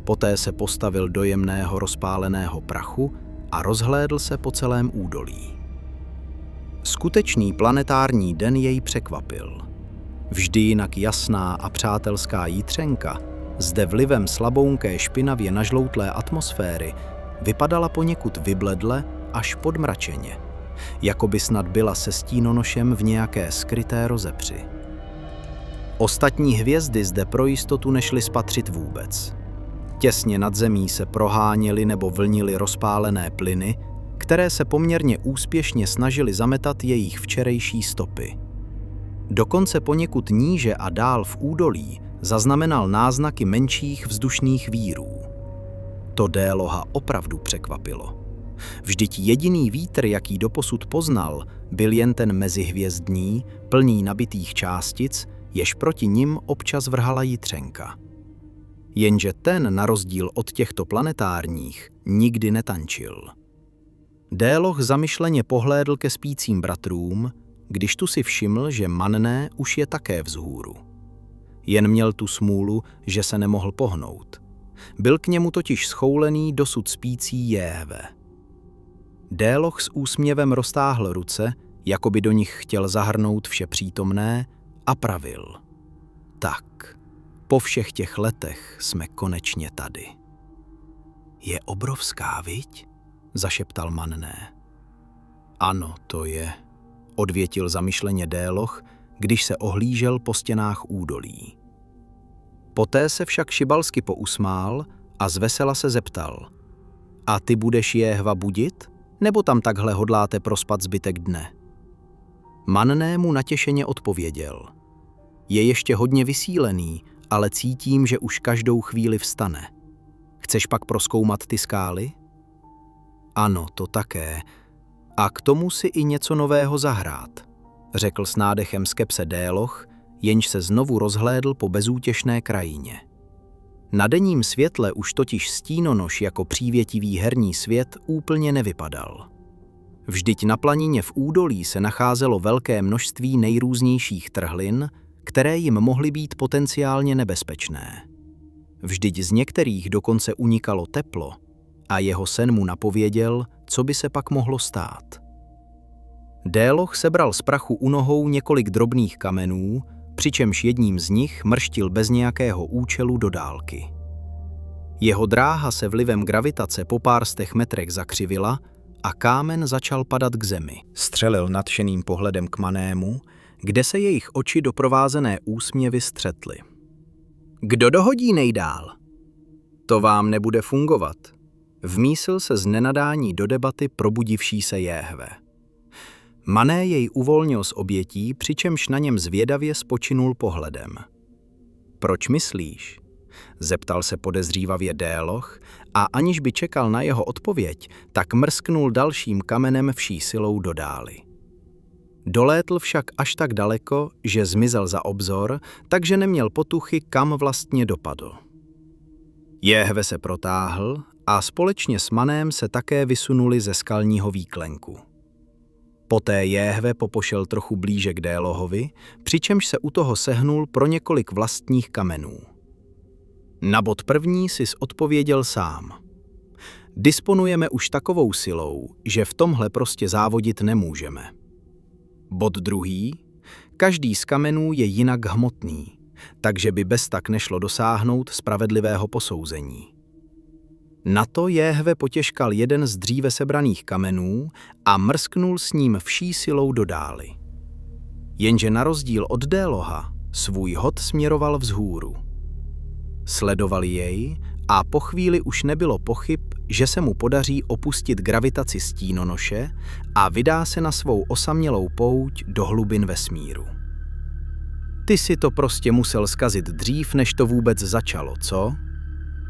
poté se postavil do jemného rozpáleného prachu a rozhlédl se po celém údolí. Skutečný planetární den jej překvapil. Vždy jinak jasná a přátelská jitřenka, zde vlivem slabounké špinavě nažloutlé atmosféry, vypadala poněkud vybledle až podmračeně, jako by snad byla se stínonošem v nějaké skryté rozepři. Ostatní hvězdy zde pro jistotu nešly spatřit vůbec. Těsně nad zemí se proháněly nebo vlnily rozpálené plyny, které se poměrně úspěšně snažily zametat jejich včerejší stopy. Dokonce poněkud níže a dál v údolí zaznamenal náznaky menších vzdušných vírů. To Déloha opravdu překvapilo. Vždyť jediný vítr, jaký doposud poznal, byl jen ten mezihvězdní, plný nabitých částic, jež proti nim občas vrhala jitřenka. Jenže ten, na rozdíl od těchto planetárních, nikdy netančil. Déloh zamyšleně pohlédl ke spícím bratrům, když tu si všiml, že Manné už je také vzhůru. Jen měl tu smůlu, že se nemohl pohnout. Byl k němu totiž schoulený dosud spící Jéhve. Déloh s úsměvem roztáhl ruce, jako by do nich chtěl zahrnout vše přítomné, a pravil. Tak, po všech těch letech jsme konečně tady. Je obrovská, viď? Zašeptal Manné. Ano, to je, odvětil zamyšleně Déloh, když se ohlížel po stěnách údolí. Poté se však šibalsky pousmál a zvesela se zeptal. A ty budeš Jéhva budit, nebo tam takhle hodláte prospat zbytek dne? Manné mu natěšeně odpověděl. Je ještě hodně vysílený, ale cítím, že už každou chvíli vstane. Chceš pak prozkoumat ty skály? Ano, to také. A k tomu si i něco nového zahrát, řekl s nádechem skepse Déloh, jenž se znovu rozhlédl po bezútěšné krajině. Na denním světle už totiž stínonoš jako přívětivý herní svět úplně nevypadal. Vždyť na planině v údolí se nacházelo velké množství nejrůznějších trhlin, které jim mohly být potenciálně nebezpečné. Vždyť z některých dokonce unikalo teplo a jeho sen mu napověděl, co by se pak mohlo stát. Déloh sebral z prachu u nohou několik drobných kamenů, přičemž jedním z nich mrštil bez nějakého účelu do dálky. Jeho dráha se vlivem gravitace po pár stech metrech zakřivila a kámen začal padat k zemi. Střelil nadšeným pohledem k Mannému, kde se jejich oči doprovázené úsměvy střetly. Kdo dohodí nejdál? To vám nebude fungovat. Vmísil se z nenadání do debaty probudivší se Jéhve. Mané jej uvolnil z obětí, přičemž na něm zvědavě spočinul pohledem. Proč myslíš? Zeptal se podezřívavě Déloch a aniž by čekal na jeho odpověď, tak mrsknul dalším kamenem vší silou do dály. Dolétl však až tak daleko, že zmizel za obzor, takže neměl potuchy, kam vlastně dopadl. Jéhve se protáhl a společně s Manem se také vysunuli ze skalního výklenku. Poté Jéhve popošel trochu blíže k Délohovi, přičemž se u toho sehnul pro několik vlastních kamenů. Na bod první sis odpověděl sám. Disponujeme už takovou silou, že v tomhle prostě závodit nemůžeme. Bod druhý. Každý z kamenů je jinak hmotný, takže by bez tak nešlo dosáhnout spravedlivého posouzení. Na to Jéhve potěžkal jeden z dříve sebraných kamenů a mrsknul s ním vší silou do dály. Jenže na rozdíl od Déloha svůj hod směroval vzhůru. Sledovali jej a po chvíli už nebylo pochyb, že se mu podaří opustit gravitaci stínonoše a vydá se na svou osamělou pouť do hlubin vesmíru. Ty si to prostě musel zkazit dřív, než to vůbec začalo, co?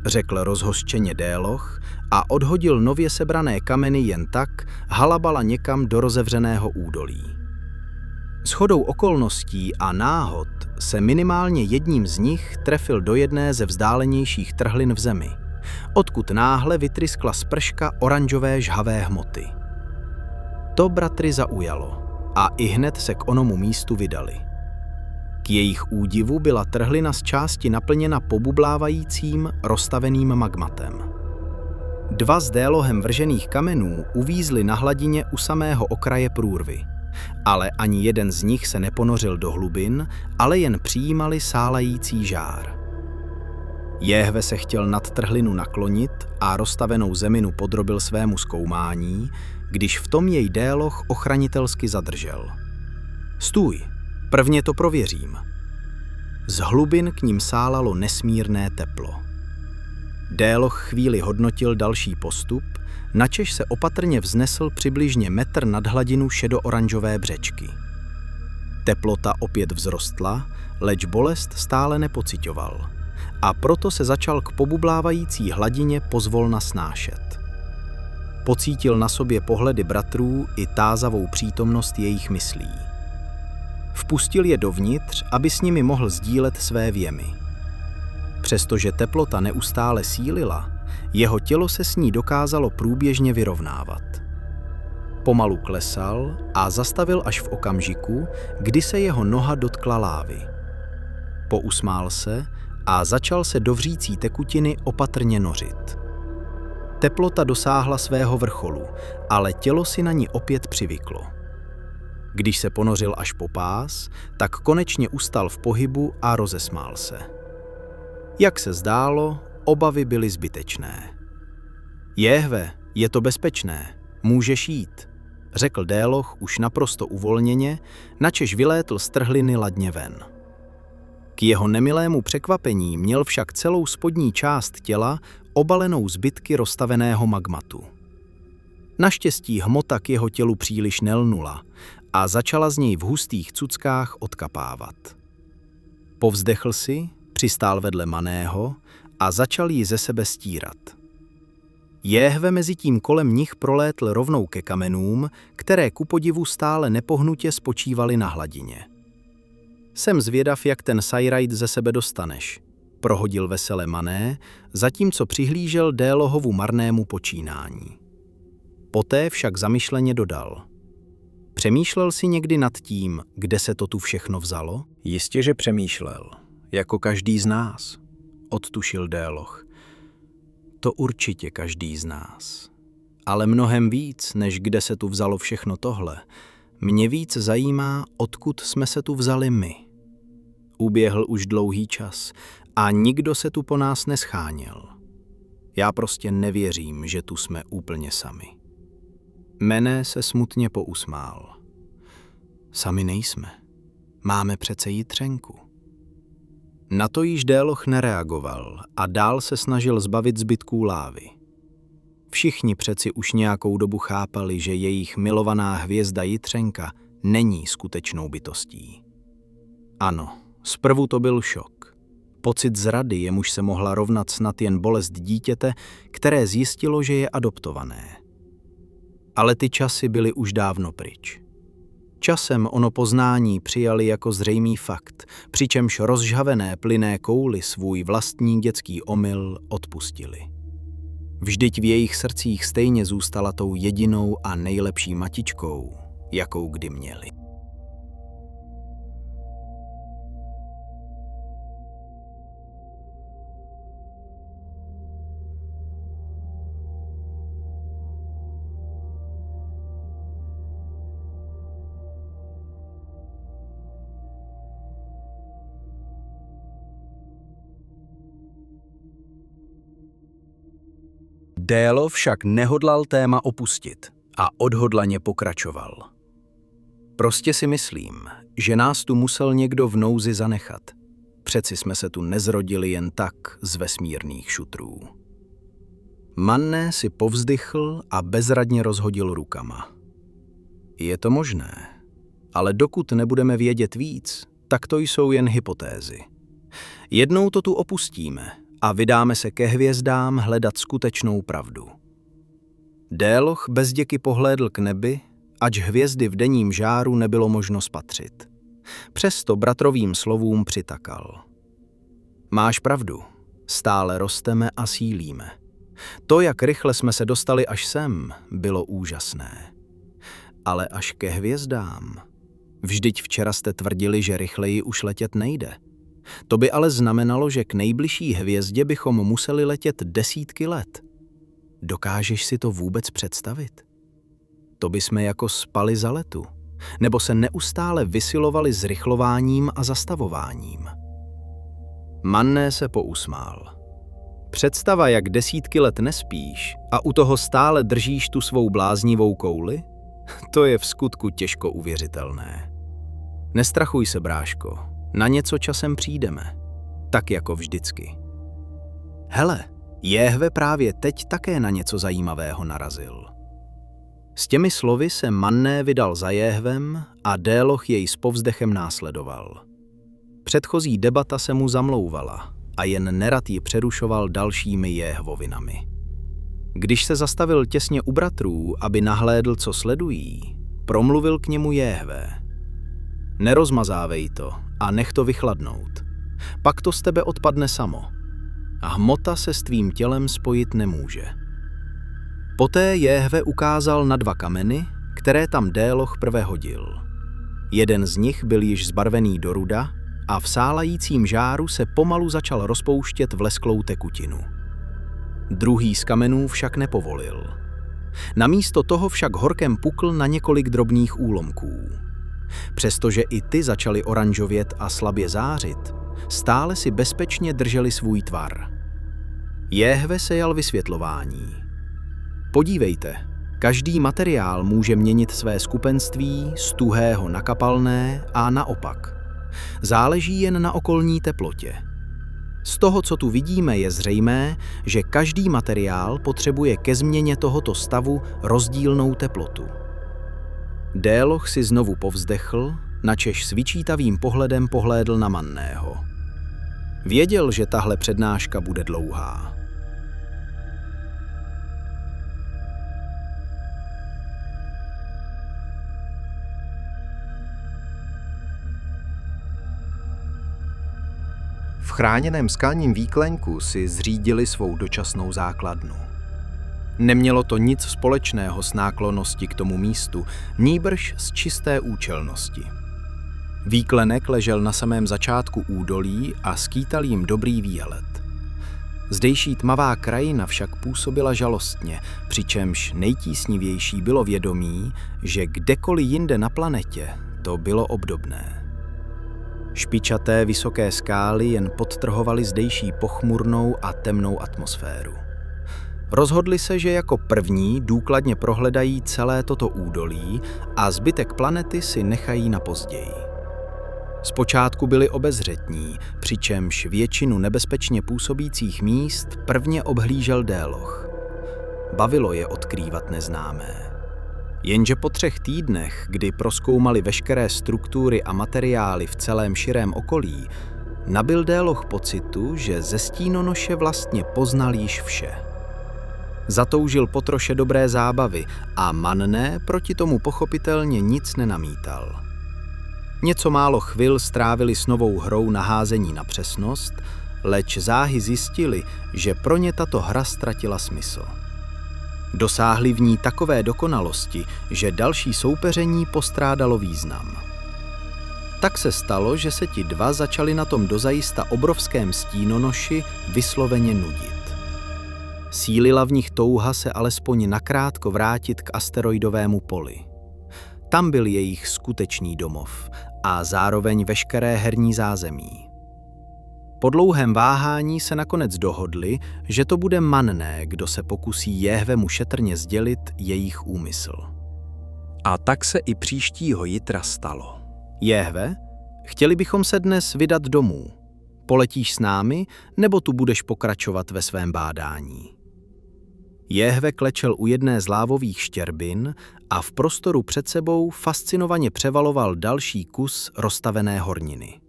Řekl rozhořčeně Déloch a odhodil nově sebrané kameny jen tak, halabala někam do rozevřeného údolí. Shodou okolností a náhod se minimálně jedním z nich trefil do jedné ze vzdálenějších trhlin v zemi, odkud náhle vytryskla sprška oranžové žhavé hmoty. To bratry zaujalo a ihned se k onomu místu vydali. K jejich údivu byla trhlina z části naplněna pobublávajícím, roztaveným magmatem. Dva z Délohem vržených kamenů uvízly na hladině u samého okraje průrvy, ale ani jeden z nich se neponořil do hlubin, ale jen přijímali sálající žár. Jéhve se chtěl nad trhlinu naklonit a roztavenou zeminu podrobil svému zkoumání, když v tom jej Déloch ochranitelsky zadržel. Stůj, prvně to prověřím. Z hlubin k ním sálalo nesmírné teplo. Déloch chvíli hodnotil další postup, načež se opatrně vznesl přibližně metr nad hladinu šedooranžové břečky. Teplota opět vzrostla, leč bolest stále nepociťoval a proto se začal k pobublávající hladině pozvolna snášet. Pocítil na sobě pohledy bratrů i tázavou přítomnost jejich myslí. Vpustil je dovnitř, aby s nimi mohl sdílet své věmy. Přestože teplota neustále sílila, jeho tělo se s ní dokázalo průběžně vyrovnávat. Pomalu klesal a zastavil až v okamžiku, kdy se jeho noha dotkla lávy. Pousmál se a začal se do vřící tekutiny opatrně nořit. Teplota dosáhla svého vrcholu, ale tělo si na ní opět přivyklo. Když se ponořil až po pás, tak konečně ustal v pohybu a rozesmál se. Jak se zdálo, obavy byly zbytečné. Jéhve, je to bezpečné, můžeš jít, řekl Déloch už naprosto uvolněně, načež vylétl z trhliny ladně ven. K jeho nemilému překvapení měl však celou spodní část těla obalenou zbytky roztaveného magmatu. Naštěstí hmota k jeho tělu příliš nelnula a začala z něj v hustých cuckách odkapávat. Povzdechl si, přistál vedle Maného a začal ji ze sebe stírat. Jéhve mezi tím kolem nich prolétl rovnou ke kamenům, které ku podivu stále nepohnutě spočívaly na hladině. Jsem zvědav, jak ten sajrajt ze sebe dostaneš, prohodil vesele Mané, zatímco přihlížel Délohovu marnému počínání. Poté však zamyšleně dodal. Přemýšlel jsi někdy nad tím, kde se to tu všechno vzalo? Jistě, že přemýšlel, jako každý z nás, odtušil Déloch. To určitě každý z nás. Ale mnohem víc, než kde se tu vzalo všechno tohle, mě víc zajímá, odkud jsme se tu vzali my. Uběhl už dlouhý čas a nikdo se tu po nás nescháněl. Já prostě nevěřím, že tu jsme úplně sami. Mané se smutně pousmál. Sami nejsme. Máme přece jitřenku. Na to již Déloch nereagoval a dál se snažil zbavit zbytků lávy. Všichni přeci už nějakou dobu chápali, že jejich milovaná hvězda Jitřenka není skutečnou bytostí. Ano, zprvu to byl šok. Pocit zrady, jemuž se mohla rovnat snad jen bolest dítěte, které zjistilo, že je adoptované. Ale ty časy byly už dávno pryč. Časem ono poznání přijali jako zřejmý fakt, přičemž rozžhavené plynné kouli svůj vlastní dětský omyl odpustili. Vždyť v jejich srdcích stejně zůstala tou jedinou a nejlepší matičkou, jakou kdy měli. Délo však nehodlal téma opustit a odhodlaně pokračoval. Prostě si myslím, že nás tu musel někdo v nouzi zanechat. Přeci jsme se tu nezrodili jen tak z vesmírných šutrů. Manne si povzdychl a bezradně rozhodil rukama. Je to možné, ale dokud nebudeme vědět víc, tak to jsou jen hypotézy. Jednou to tu opustíme a vydáme se ke hvězdám hledat skutečnou pravdu. Déloch bezděky pohlédl k nebi, ač hvězdy v denním žáru nebylo možno spatřit. Přesto bratrovým slovům přitakal. Máš pravdu, stále rosteme a sílíme. To, jak rychle jsme se dostali až sem, bylo úžasné. Ale až ke hvězdám. Vždyť včera jste tvrdili, že rychleji už letět nejde. To by ale znamenalo, že k nejbližší hvězdě bychom museli letět desítky let. Dokážeš si to vůbec představit? To bychom jako spali za letu, nebo se neustále vysilovali zrychlováním a zastavováním. Manne se pousmál. Představa, jak desítky let nespíš a u toho stále držíš tu svou bláznivou kouli? To je v skutku těžko uvěřitelné. Nestrachuj se, bráško, na něco časem přijdeme, tak jako vždycky. Hele, Jehve právě teď také na něco zajímavého narazil. S těmi slovy se Manne vydal za Jehvem a Déloch jej s povzdechem následoval. Předchozí debata se mu zamlouvala a jen nerad ji přerušoval dalšími Jehvovinami. Když se zastavil těsně u bratrů, aby nahlédl, co sledují, promluvil k němu Jehve. Nerozmazávej to a nech to vychladnout. Pak to z tebe odpadne samo. A hmota se s tvým tělem spojit nemůže. Poté Jehve ukázal na 2 kameny, které tam Déloch prve hodil. Jeden z nich byl již zbarvený do ruda a v sálajícím žáru se pomalu začal rozpouštět v lesklou tekutinu. Druhý z kamenů však nepovolil. Namísto toho však horkem pukl na několik drobných úlomků. Přestože i ty začaly oranžovět a slabě zářit, stále si bezpečně drželi svůj tvar. Jehve sejal vysvětlování. Podívejte, každý materiál může měnit své skupenství z tuhého na kapalné a naopak. Záleží jen na okolní teplotě. Z toho, co tu vidíme, je zřejmé, že každý materiál potřebuje ke změně tohoto stavu rozdílnou teplotu. Déloch si znovu povzdechl, načež s vyčítavým pohledem pohlédl na Manného. Věděl, že tahle přednáška bude dlouhá. V chráněném skalním výklenku si zřídili svou dočasnou základnu. Nemělo to nic společného s náklonností k tomu místu, nýbrž z čisté účelnosti. Výklenek ležel na samém začátku údolí a skýtal jim dobrý výhled. Zdejší tmavá krajina však působila žalostně, přičemž nejtísnivější bylo vědomí, že kdekoliv jinde na planetě to bylo obdobné. Špičaté vysoké skály jen podtrhovaly zdejší pochmurnou a temnou atmosféru. Rozhodli se, že jako první důkladně prohledají celé toto údolí a zbytek planety si nechají na později. Zpočátku byli obezřetní, přičemž většinu nebezpečně působících míst prvně obhlížel Déloch. Bavilo je odkrývat neznámé. Jenže po 3 týdnech, kdy prozkoumali veškeré struktury a materiály v celém širém okolí, nabyl Déloch pocitu, že ze stínonoše vlastně poznal již vše. Zatoužil po troše dobré zábavy a Manné proti tomu pochopitelně nic nenamítal. Něco málo chvil strávili s novou hrou na házení na přesnost, leč záhy zjistili, že pro ně tato hra ztratila smysl. Dosáhli v ní takové dokonalosti, že další soupeření postrádalo význam. Tak se stalo, že se ti dva začali na tom dozajista obrovském stínonoši vysloveně nudit. Sílila v nich touha se alespoň nakrátko vrátit k asteroidovému poli. Tam byl jejich skutečný domov a zároveň veškeré herní zázemí. Po dlouhém váhání se nakonec dohodli, že to bude Manné, kdo se pokusí Jehvemu šetrně sdělit jejich úmysl. A tak se i příštího jitra stalo. Jehve, chtěli bychom se dnes vydat domů. Poletíš s námi, nebo tu budeš pokračovat ve svém bádání? Jehve klečel u jedné z lávových štěrbin a v prostoru před sebou fascinovaně převaloval další kus roztavené horniny.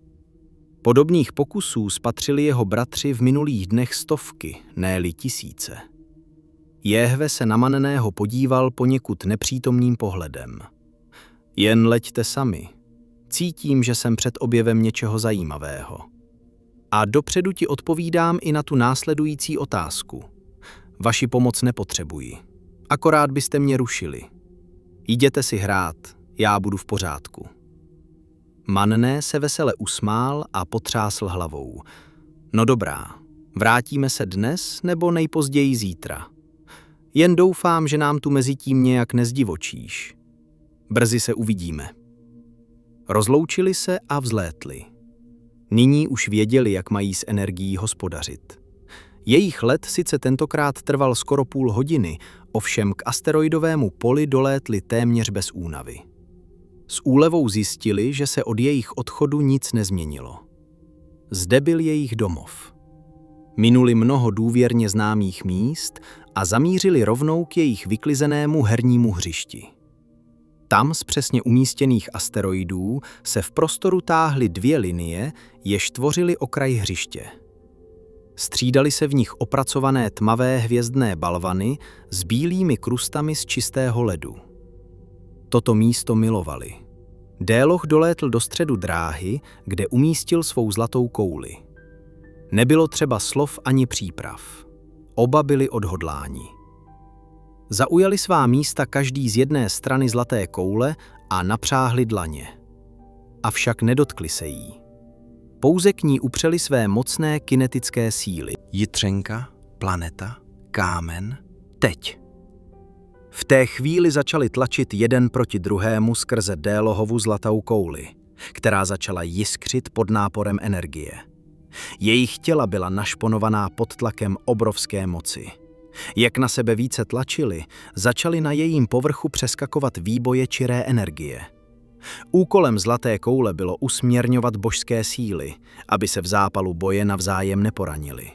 Podobných pokusů spatřili jeho bratři v minulých dnech stovky, ne-li tisíce. Jehve se na Manného podíval poněkud nepřítomným pohledem. Jen leďte sami. Cítím, že jsem před objevem něčeho zajímavého. A dopředu ti odpovídám i na tu následující otázku. Vaši pomoc nepotřebuji. Akorát byste mě rušili. Jděte si hrát, já budu v pořádku. Manné se vesele usmál a potřásl hlavou. No dobrá, vrátíme se dnes nebo nejpozději zítra. Jen doufám, že nám tu mezitím nějak nezdivočíš. Brzy se uvidíme. Rozloučili se a vzlétli. Nyní už věděli, jak mají s energií hospodařit. Jejich let sice tentokrát trval skoro půl hodiny, ovšem k asteroidovému poli dolétli téměř bez únavy. S úlevou zjistili, že se od jejich odchodu nic nezměnilo. Zde byl jejich domov. Minuli mnoho důvěrně známých míst a zamířili rovnou k jejich vyklizenému hernímu hřišti. Tam z přesně umístěných asteroidů se v prostoru táhly 2 linie, jež tvořily okraj hřiště. Střídaly se v nich opracované tmavé hvězdné balvany s bílými krustami z čistého ledu. Toto místo milovali. Déloch dolétl do středu dráhy, kde umístil svou zlatou kouli. Nebylo třeba slov ani příprav. Oba byli odhodláni. Zaujali svá místa každý z jedné strany zlaté koule a napřáhli dlaně. Avšak nedotkli se jí. Pouze k ní upřeli své mocné kinetické síly. Jitřenka, planeta, kámen, teď. V té chvíli začali tlačit jeden proti druhému skrze Délohovu zlatou kouli, která začala jiskřit pod náporem energie. Jejich těla byla našponovaná pod tlakem obrovské moci. Jak na sebe více tlačili, začaly na jejím povrchu přeskakovat výboje čiré energie. Úkolem zlaté koule bylo usměrňovat božské síly, aby se v zápalu boje navzájem neporanili.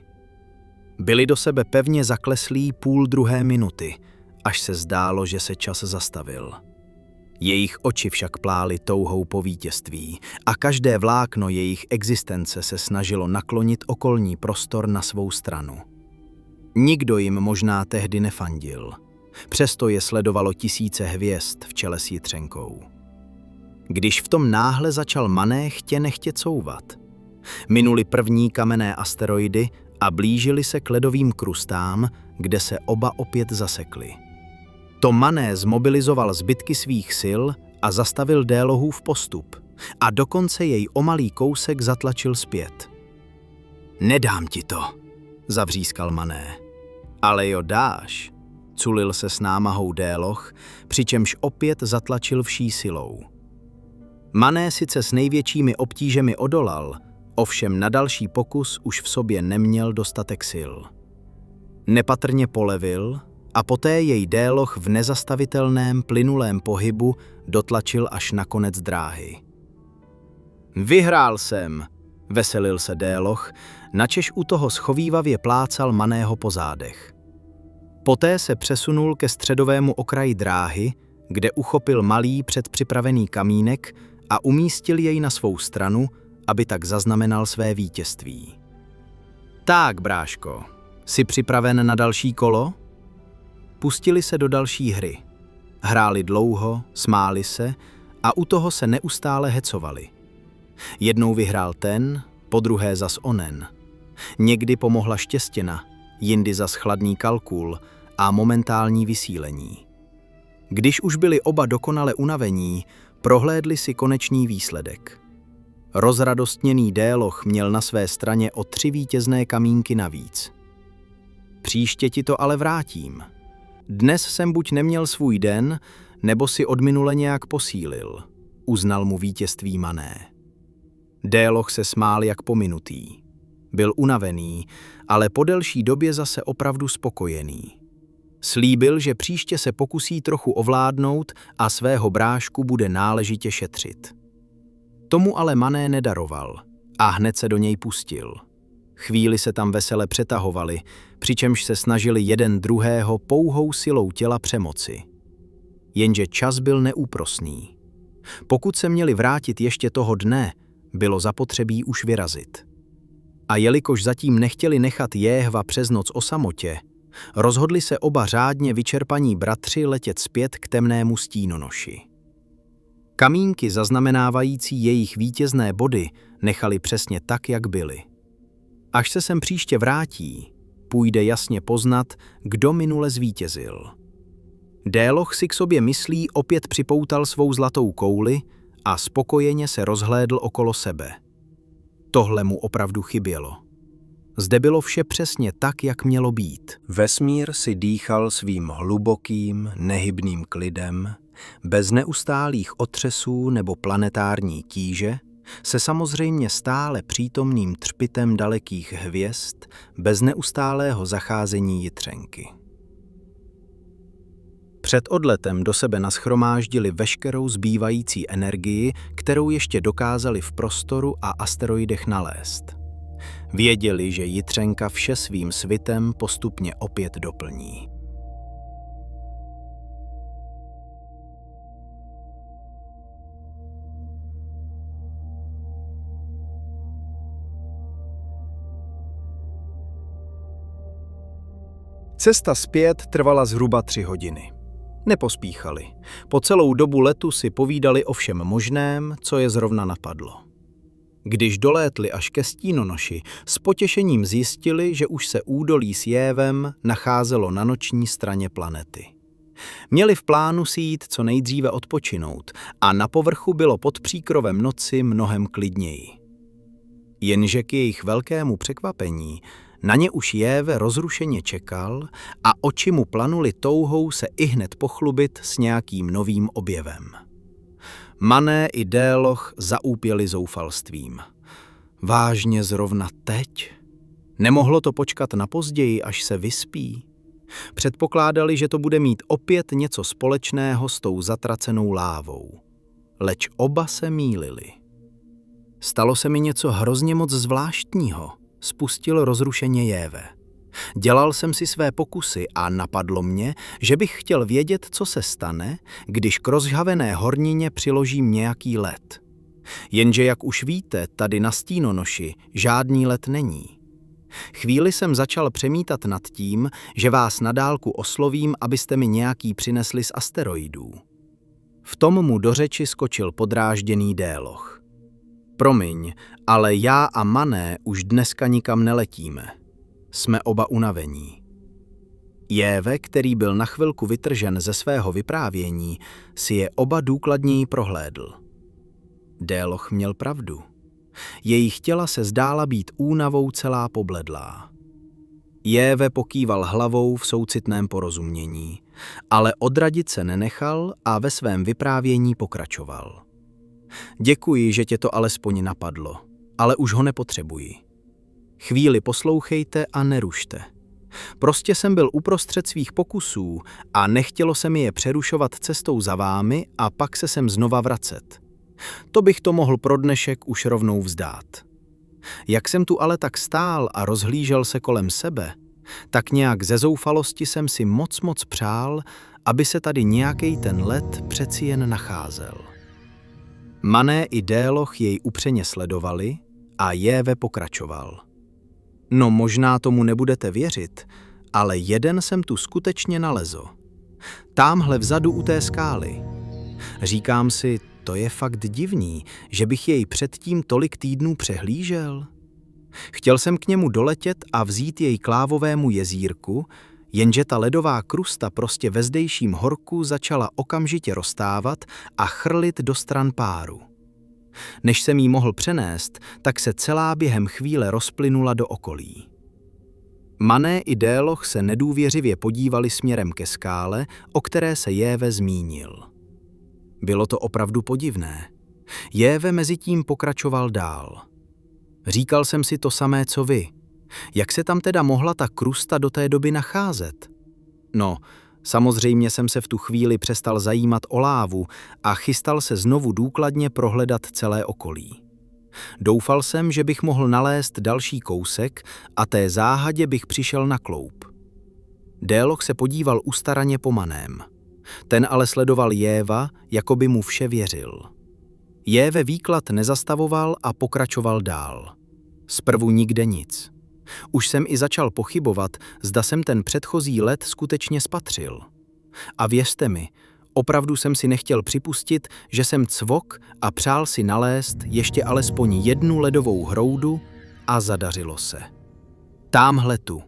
Byli do sebe pevně zakleslí 0,5 minuty, až se zdálo, že se čas zastavil. Jejich oči však plály touhou po vítězství a každé vlákno jejich existence se snažilo naklonit okolní prostor na svou stranu. Nikdo jim možná tehdy nefandil, přesto je sledovalo tisíce hvězd v čele s Jitřenkou. Když v tom náhle začal Manné chtě nechtě couvat. Minuli první kamenné asteroidy a blížili se k ledovým krustám, kde se oba opět zasekli. To Manné zmobilizoval zbytky svých sil a zastavil Délohův postup a dokonce jej o malý kousek zatlačil zpět. Nedám ti to, zavřískal Manné. Ale jo, dáš, culil se s námahou Déloch, přičemž opět zatlačil vší silou. Manné sice s největšími obtížemi odolal, ovšem na další pokus už v sobě neměl dostatek sil. Nepatrně polevil a poté jej Déloch v nezastavitelném plynulém pohybu dotlačil až na konec dráhy. Vyhrál jsem, veselil se Déloch, načež u toho schovívavě plácal Maného po zádech. Poté se přesunul ke středovému okraji dráhy, kde uchopil malý předpřipravený kamínek a umístil jej na svou stranu, aby tak zaznamenal své vítězství. Tak, bráško, jsi připraven na další kolo? Pustili se do další hry. Hráli dlouho, smáli se a u toho se neustále hecovali. Jednou vyhrál ten, podruhé zas onen. Někdy pomohla štěstěna, jindy zas chladný kalkul a momentální vysílení. Když už byli oba dokonale unavení, prohlédli si konečný výsledek. Rozradostněný Déloch měl na své straně o 3 vítězné kamínky navíc. Příště ti to ale vrátím. Dnes jsem buď neměl svůj den, nebo si od minule nějak posílil, uznal mu vítězství Mané. Déloch se smál jak pominutý. Byl unavený, ale po delší době zase opravdu spokojený. Slíbil, že příště se pokusí trochu ovládnout a svého brášku bude náležitě šetřit. Tomu ale Mané nedaroval a hned se do něj pustil. Chvíli se tam vesele přetahovali, přičemž se snažili jeden druhého pouhou silou těla přemoci. Jenže čas byl neúprosný. Pokud se měli vrátit ještě toho dne, bylo zapotřebí už vyrazit. A jelikož zatím nechtěli nechat Jéhva přes noc o samotě, rozhodli se oba řádně vyčerpaní bratři letět zpět k temnému stínonoši. Kamínky zaznamenávající jejich vítězné body nechali přesně tak, jak byly. Až se sem příště vrátí, půjde jasně poznat, kdo minule zvítězil. Déloch si k sobě myslí opět připoutal svou zlatou kouli a spokojeně se rozhlédl okolo sebe. Tohle mu opravdu chybělo. Zde bylo vše přesně tak, jak mělo být. Vesmír si dýchal svým hlubokým, nehybným klidem, bez neustálých otřesů nebo planetární tíže, se samozřejmě stále přítomným třpitem dalekých hvězd, bez neustálého zacházení jitřenky. Před odletem do sebe nashromáždili veškerou zbývající energii, kterou ještě dokázali v prostoru a asteroidech nalézt. Věděli, že jitřenka vše svým svitem postupně opět doplní. Cesta zpět trvala zhruba 3 hodiny. Nepospíchali. Po celou dobu letu si povídali o všem možném, co je zrovna napadlo. Když dolétli až ke stínonoši, s potěšením zjistili, že už se údolí s Jévem nacházelo na noční straně planety. Měli v plánu si jít co nejdříve odpočinout a na povrchu bylo pod příkrovem noci mnohem klidněji. Jenže k jejich velkému překvapení na ně už Jéve rozrušeně čekal a oči mu planuly touhou se ihned pochlubit s nějakým novým objevem. Mané i Déloch zaúpěli zoufalstvím. Vážně zrovna teď? Nemohlo to počkat na později, až se vyspí? Předpokládali, že to bude mít opět něco společného s tou zatracenou lávou. Leč oba se mýlili. Stalo se mi něco hrozně moc zvláštního, spustil rozrušeně Jéve. Dělal jsem si své pokusy a napadlo mě, že bych chtěl vědět, co se stane, když k rozžhavené hornině přiložím nějaký led. Jenže, jak už víte, tady na stínonoši žádný led není. Chvíli jsem začal přemítat nad tím, že vás na dálku oslovím, abyste mi nějaký přinesli z asteroidů. V tom mu do řeči skočil podrážděný Déloch. Promiň, ale já a Mané už dneska nikam neletíme. Jsme oba unavení. Jéve, který byl na chvilku vytržen ze svého vyprávění, si je oba důkladněji prohlédl. Déloch měl pravdu. Jejich těla se zdála být únavou celá pobledlá. Jéve pokýval hlavou v soucitném porozumění, ale odradit se nenechal a ve svém vyprávění pokračoval. Děkuji, že tě to alespoň napadlo, ale už ho nepotřebuji. Chvíli poslouchejte a nerušte. Prostě jsem byl uprostřed svých pokusů a nechtělo se mi je přerušovat cestou za vámi a pak se sem znova vracet. To bych to mohl pro dnešek už rovnou vzdát. Jak jsem tu ale tak stál a rozhlížel se kolem sebe, tak nějak ze zoufalosti jsem si moc přál, aby se tady nějakej ten led přeci jen nacházel. Mané i Déloch jej upřeně sledovali a Jéve pokračoval. No možná tomu nebudete věřit, ale jeden jsem tu skutečně nalezl. Támhle vzadu u té skály. Říkám si, to je fakt divný, že bych jej předtím tolik týdnů přehlížel. Chtěl jsem k němu doletět a vzít jej k lávovému jezírku, jenže ta ledová krusta prostě ve zdejším horku začala okamžitě roztávat a chrlit do stran páru. Než jsem jí mohl přenést, tak se celá během chvíle rozplynula do okolí. Mané i Déloch se nedůvěřivě podívali směrem ke skále, o které se Jéve zmínil. Bylo to opravdu podivné. Jéve mezitím pokračoval dál. Říkal jsem si to samé, co vy. Jak se tam teda mohla ta krusta do té doby nacházet? No, samozřejmě jsem se v tu chvíli přestal zajímat o lávu a chystal se znovu důkladně prohledat celé okolí. Doufal jsem, že bych mohl nalézt další kousek a té záhadě bych přišel na kloup. Déloch se podíval ustaraně po Maném. Ten ale sledoval Jéva, jako by mu vše věřil. Jéve výklad nezastavoval a pokračoval dál. Zprvu nikde nic. Už jsem i začal pochybovat, zda jsem ten předchozí led skutečně spatřil. A věřte mi, opravdu jsem si nechtěl připustit, že jsem cvok a přál si nalézt ještě alespoň jednu ledovou hroudu a zadařilo se. Támhle tu.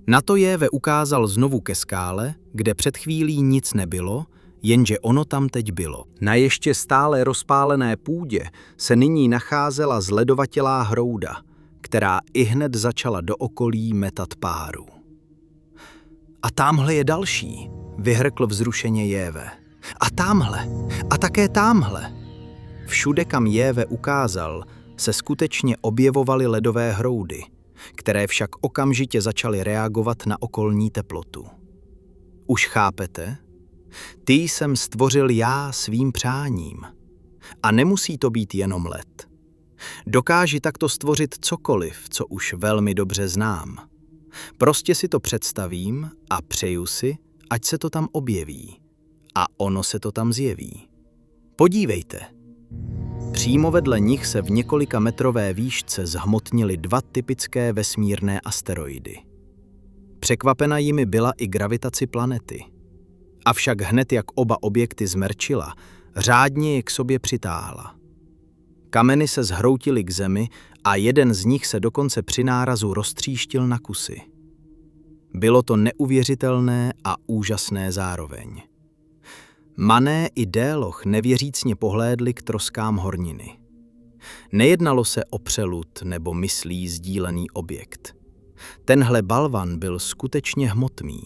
Na to Jéve ukázal znovu ke skále, kde před chvílí nic nebylo, jenže ono tam teď bylo. Na ještě stále rozpálené půdě se nyní nacházela zledovatělá hrouda, která ihned začala do okolí metat páru. A támhle je další, vyhrkl vzrušeně Jéve. A támhle, a také támhle. Všude, kam Jéve ukázal, se skutečně objevovaly ledové hroudy, které však okamžitě začaly reagovat na okolní teplotu. Už chápete? Ty jsem stvořil já svým přáním. A nemusí to být jenom led. Dokáži takto stvořit cokoliv, co už velmi dobře znám. Prostě si to představím a přeju si, ať se to tam objeví. A ono se to tam zjeví. Podívejte. Přímo vedle nich se v několika metrové výšce zhmotnily dva typické vesmírné asteroidy. Překvapena jimi byla i gravitaci planety. Avšak hned jak oba objekty zmerčila, řádně je k sobě přitáhla. Kameny se zhroutily k zemi a jeden z nich se dokonce při nárazu roztříštil na kusy. Bylo to neuvěřitelné a úžasné zároveň. Mané i Déloch nevěřícně pohlédli k troskám horniny. Nejednalo se o přelud nebo myslí sdílený objekt. Tenhle balvan byl skutečně hmotný.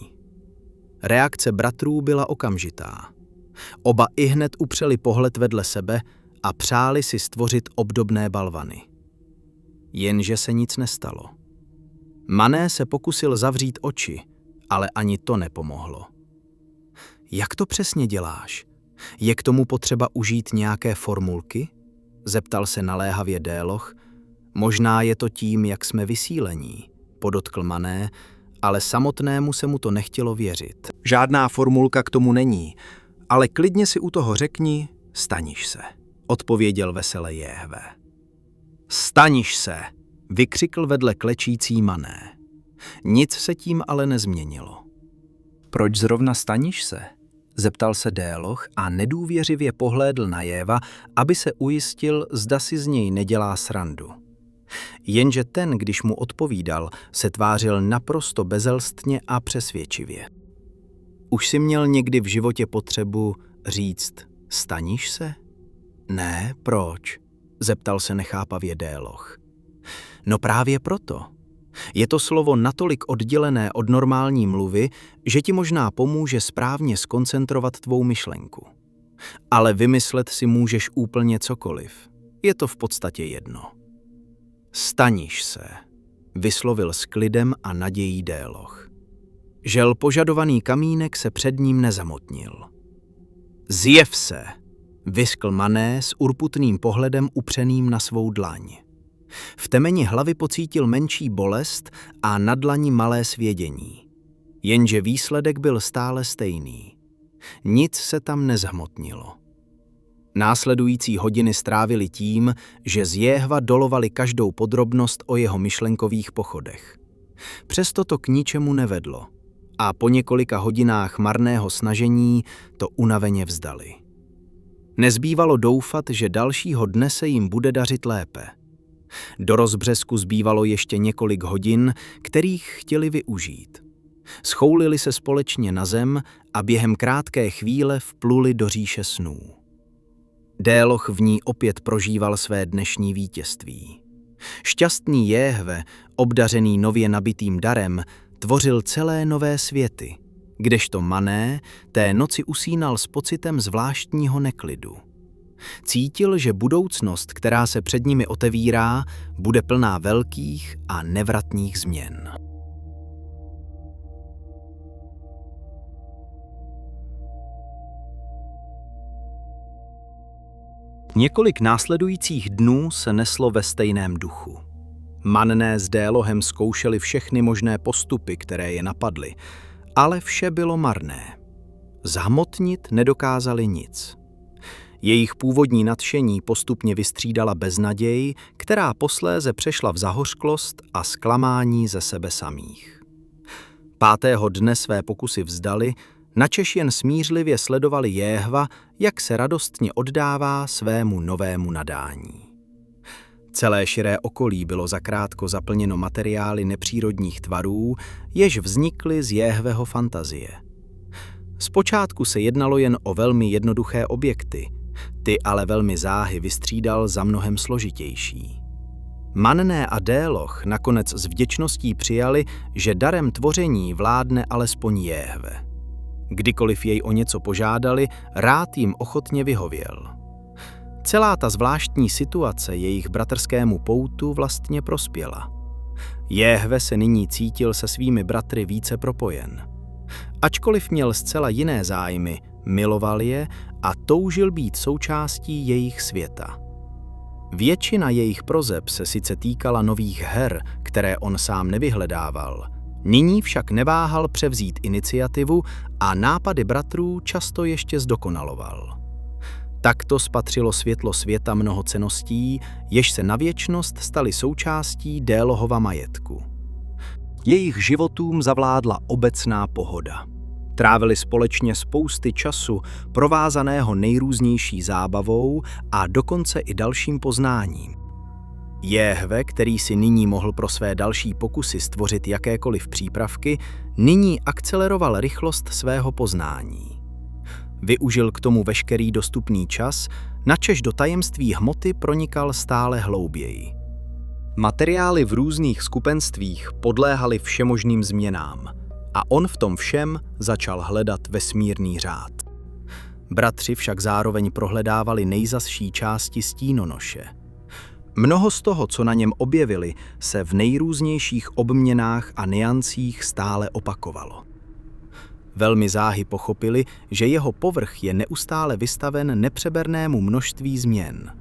Reakce bratrů byla okamžitá. Oba ihned upřeli pohled vedle sebe a přáli si stvořit obdobné balvany. Jenže se nic nestalo. Mané se pokusil zavřít oči, ale ani to nepomohlo. Jak to přesně děláš? Je k tomu potřeba užít nějaké formulky? Zeptal se naléhavě Déloch. Možná je to tím, jak jsme vysílení, podotkl Mané, ale samotnému se mu to nechtělo věřit. Žádná formulka k tomu není, ale klidně si u toho řekni, staniš se, odpověděl vesele Jéve. Staniš se, vykřikl vedle klečící Mané. Nic se tím ale nezměnilo. Proč zrovna staniš se? Zeptal se Déloch a nedůvěřivě pohlédl na Jéva, aby se ujistil, zda si z něj nedělá srandu. Jenže ten, když mu odpovídal, se tvářil naprosto bezelstně a přesvědčivě. Už jsi měl někdy v životě potřebu říct staniš se? Ne, proč? Zeptal se nechápavě Déloch. No právě proto. Je to slovo natolik oddělené od normální mluvy, že ti možná pomůže správně zkoncentrovat tvou myšlenku. Ale vymyslet si můžeš úplně cokoliv. Je to v podstatě jedno. Staniš se, vyslovil s klidem a nadějí Déloch. Žel požadovaný kamínek se před ním nezamotnil. Zjev se, Vyskl Mané s urputným pohledem upřeným na svou dlaň. V temeni hlavy pocítil menší bolest a na dlani malé svědění. Jenže výsledek byl stále stejný. Nic se tam nezhmotnilo. Následující hodiny strávili tím, že z Jehva dolovali každou podrobnost o jeho myšlenkových pochodech. Přesto to k ničemu nevedlo a po několika hodinách marného snažení to unaveně vzdali. Nezbývalo doufat, že dalšího dne se jim bude dařit lépe. Do rozbřesku zbývalo ještě několik hodin, kterých chtěli využít. Schoulili se společně na zem a během krátké chvíle vpluli do říše snů. Déloch v ní opět prožíval své dnešní vítězství. Šťastný Jehve, obdařený nově nabitým darem, tvořil celé nové světy, kdežto Mané té noci usínal s pocitem zvláštního neklidu. Cítil, že budoucnost, která se před nimi otevírá, bude plná velkých a nevratných změn. Několik následujících dnů se neslo ve stejném duchu. Manné s Délohem zkoušeli všechny možné postupy, které je napadly, ale vše bylo marné. Zhmotnit nedokázali nic. Jejich původní nadšení postupně vystřídala beznaděj, která posléze přešla v zahořklost a zklamání ze sebe samých. 5. dne své pokusy vzdali, načež jen smířlivě sledovali Jehva, jak se radostně oddává svému novému nadání. Celé širé okolí bylo zakrátko zaplněno materiály nepřírodních tvarů, jež vznikly z Jehveho fantazie. Zpočátku se jednalo jen o velmi jednoduché objekty, ty ale velmi záhy vystřídal za mnohem složitější. Manné a Déloch nakonec s vděčností přijali, že darem tvoření vládne alespoň Jehve. Kdykoliv jej o něco požádali, rád jim ochotně vyhověl. Celá ta zvláštní situace jejich bratrskému poutu vlastně prospěla. Jehve se nyní cítil se svými bratry více propojen. Ačkoliv měl zcela jiné zájmy, miloval je a toužil být součástí jejich světa. Většina jejich proseb se sice týkala nových her, které on sám nevyhledával, nyní však neváhal převzít iniciativu a nápady bratrů často ještě zdokonaloval. Takto spatřilo světlo světa mnoho cenností, jež se na věčnost staly součástí Délohova majetku. Jejich životům zavládla obecná pohoda. Trávili společně spousty času, provázaného nejrůznější zábavou a dokonce i dalším poznáním. Jehve, který si nyní mohl pro své další pokusy stvořit jakékoliv přípravky, nyní akceleroval rychlost svého poznání. Využil k tomu veškerý dostupný čas, načež do tajemství hmoty pronikal stále hlouběji. Materiály v různých skupenstvích podléhaly všemožným změnám a on v tom všem začal hledat vesmírný řád. Bratři však zároveň prohledávali nejzazší části stínonoše. Mnoho z toho, co na něm objevili, se v nejrůznějších obměnách a niancích stále opakovalo. Velmi záhy pochopili, že jeho povrch je neustále vystaven nepřebernému množství změn.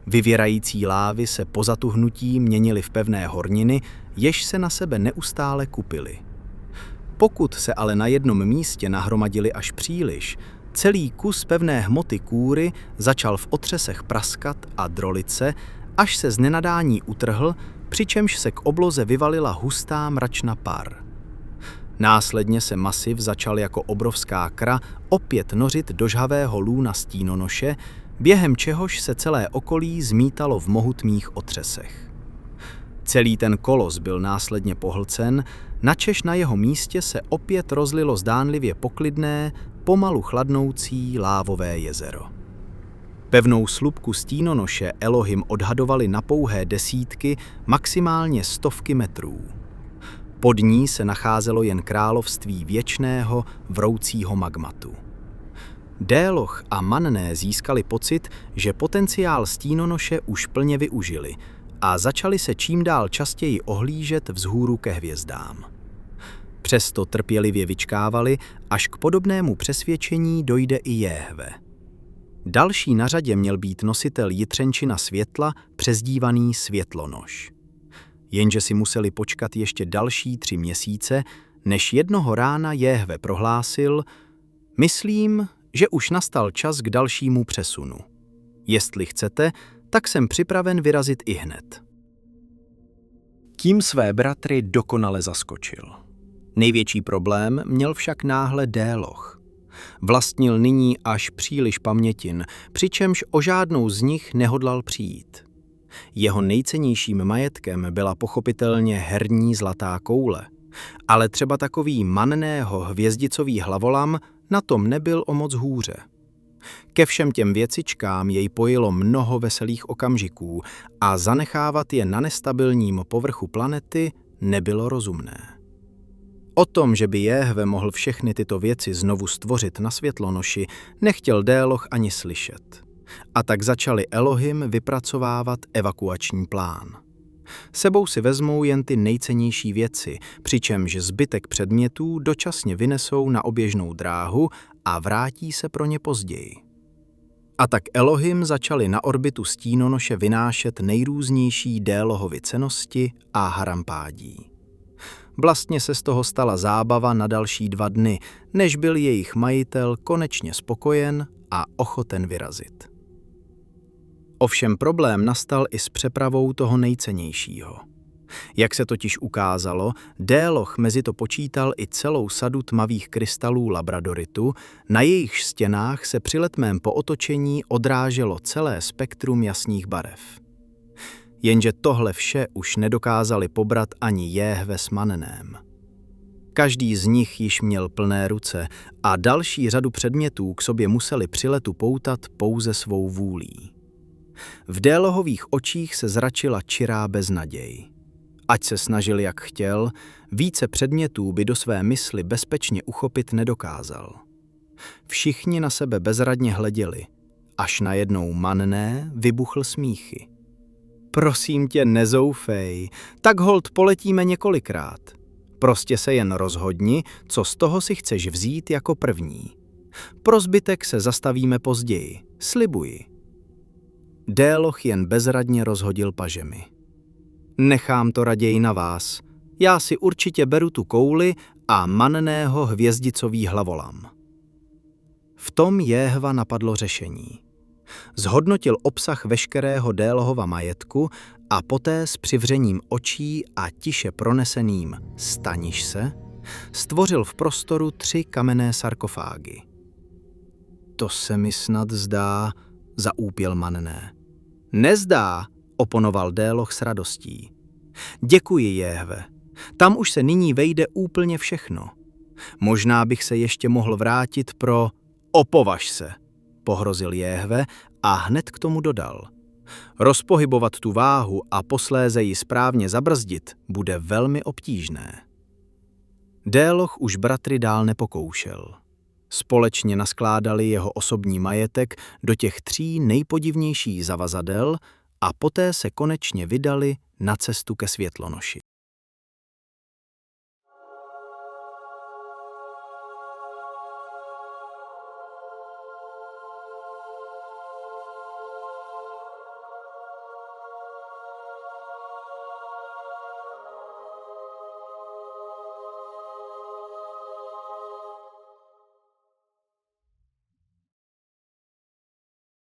Vyvěrající lávy se po zatuhnutí měnily v pevné horniny, jež se na sebe neustále kupily. Pokud se ale na jednom místě nahromadili až příliš, celý kus pevné hmoty kůry začal v otřesech praskat a drolit se, až se z nenadání utrhl, přičemž se k obloze vyvalila hustá mračna par. Následně se masiv začal jako obrovská kra opět nořit do žhavého lůna stínonoše, během čehož se celé okolí zmítalo v mohutných otřesech. Celý ten kolos byl následně pohlcen, načež na jeho místě se opět rozlilo zdánlivě poklidné, pomalu chladnoucí lávové jezero. Pevnou slupku stínonoše Elohim odhadovali na pouhé desítky, maximálně stovky metrů. Pod ní se nacházelo jen království věčného, vroucího magmatu. Déloch a Manné získali pocit, že potenciál stínonoše už plně využili a začali se čím dál častěji ohlížet vzhůru ke hvězdám. Přesto trpělivě vyčkávali, až k podobnému přesvědčení dojde i Jehve. Další na řadě měl být nositel Jitřenčina světla, přezdívaný Světlonož. Jenže si museli počkat ještě další 3 měsíce, než jednoho rána Jehve prohlásil: myslím, že už nastal čas k dalšímu přesunu. Jestli chcete, tak jsem připraven vyrazit ihned. Tím své bratry dokonale zaskočil. Největší problém měl však náhle Déloch. Vlastnil nyní až příliš pamětin, přičemž o žádnou z nich nehodlal přijít. Jeho nejcennějším majetkem byla pochopitelně herní zlatá koule, ale třeba takový manného hvězdicový hlavolam na tom nebyl o moc hůře. Ke všem těm věcičkám jej pojilo mnoho veselých okamžiků a zanechávat je na nestabilním povrchu planety nebylo rozumné. O tom, že by Jehve mohl všechny tyto věci znovu stvořit na Světlonoši, nechtěl Déloch ani slyšet. A tak začali Elohim vypracovávat evakuační plán. Sebou si vezmou jen ty nejcennější věci, přičemž zbytek předmětů dočasně vynesou na oběžnou dráhu a vrátí se pro ně později. A tak Elohim začali na orbitu Stínonoše vynášet nejrůznější Délohovy cennosti a harampádí. Vlastně se z toho stala zábava na další 2 dny, než byl jejich majitel konečně spokojen a ochoten vyrazit. Ovšem problém nastal i s přepravou toho nejcennějšího. Jak se totiž ukázalo, Déloch mezi to počítal i celou sadu tmavých krystalů labradoritu, na jejichž stěnách se při letmém pootočení odráželo celé spektrum jasných barev. Jenže tohle vše už nedokázali pobrat ani Jehve s Mannem. Každý z nich již měl plné ruce a další řadu předmětů k sobě museli při letu poutat pouze svou vůlí. V Délohových očích se zračila čirá beznaděj. Ať se snažil jak chtěl, více předmětů by do své mysli bezpečně uchopit nedokázal. Všichni na sebe bezradně hleděli, až najednou Manné vybuchl smíchy. Prosím tě, nezoufej, tak holt poletíme několikrát. Prostě se jen rozhodni, co z toho si chceš vzít jako první. Pro zbytek se zastavíme později, slibuji. Déloch jen bezradně rozhodil pažemi. Nechám to raději na vás. Já si určitě beru tu kouli a Manného hvězdicový hlavolam. V tom Jehva napadlo řešení. Zhodnotil obsah veškerého Délohova majetku a poté s přivřením očí a tiše proneseným "staniš se" stvořil v prostoru 3 kamenné sarkofágy. To se mi snad zdá, zaúpěl Manné. Nezdá, oponoval Déloch s radostí. Děkuji, Jehve. Tam už se nyní vejde úplně všechno. Možná bych se ještě mohl vrátit pro... Opovaž se, pohrozil Jehve a hned k tomu dodal. Rozpohybovat tu váhu a posléze ji správně zabrzdit bude velmi obtížné. Déloch už bratry dál nepokoušel. Společně naskládali jeho osobní majetek do těch 3 nejpodivnějších zavazadel a poté se konečně vydali na cestu ke Světlonoši.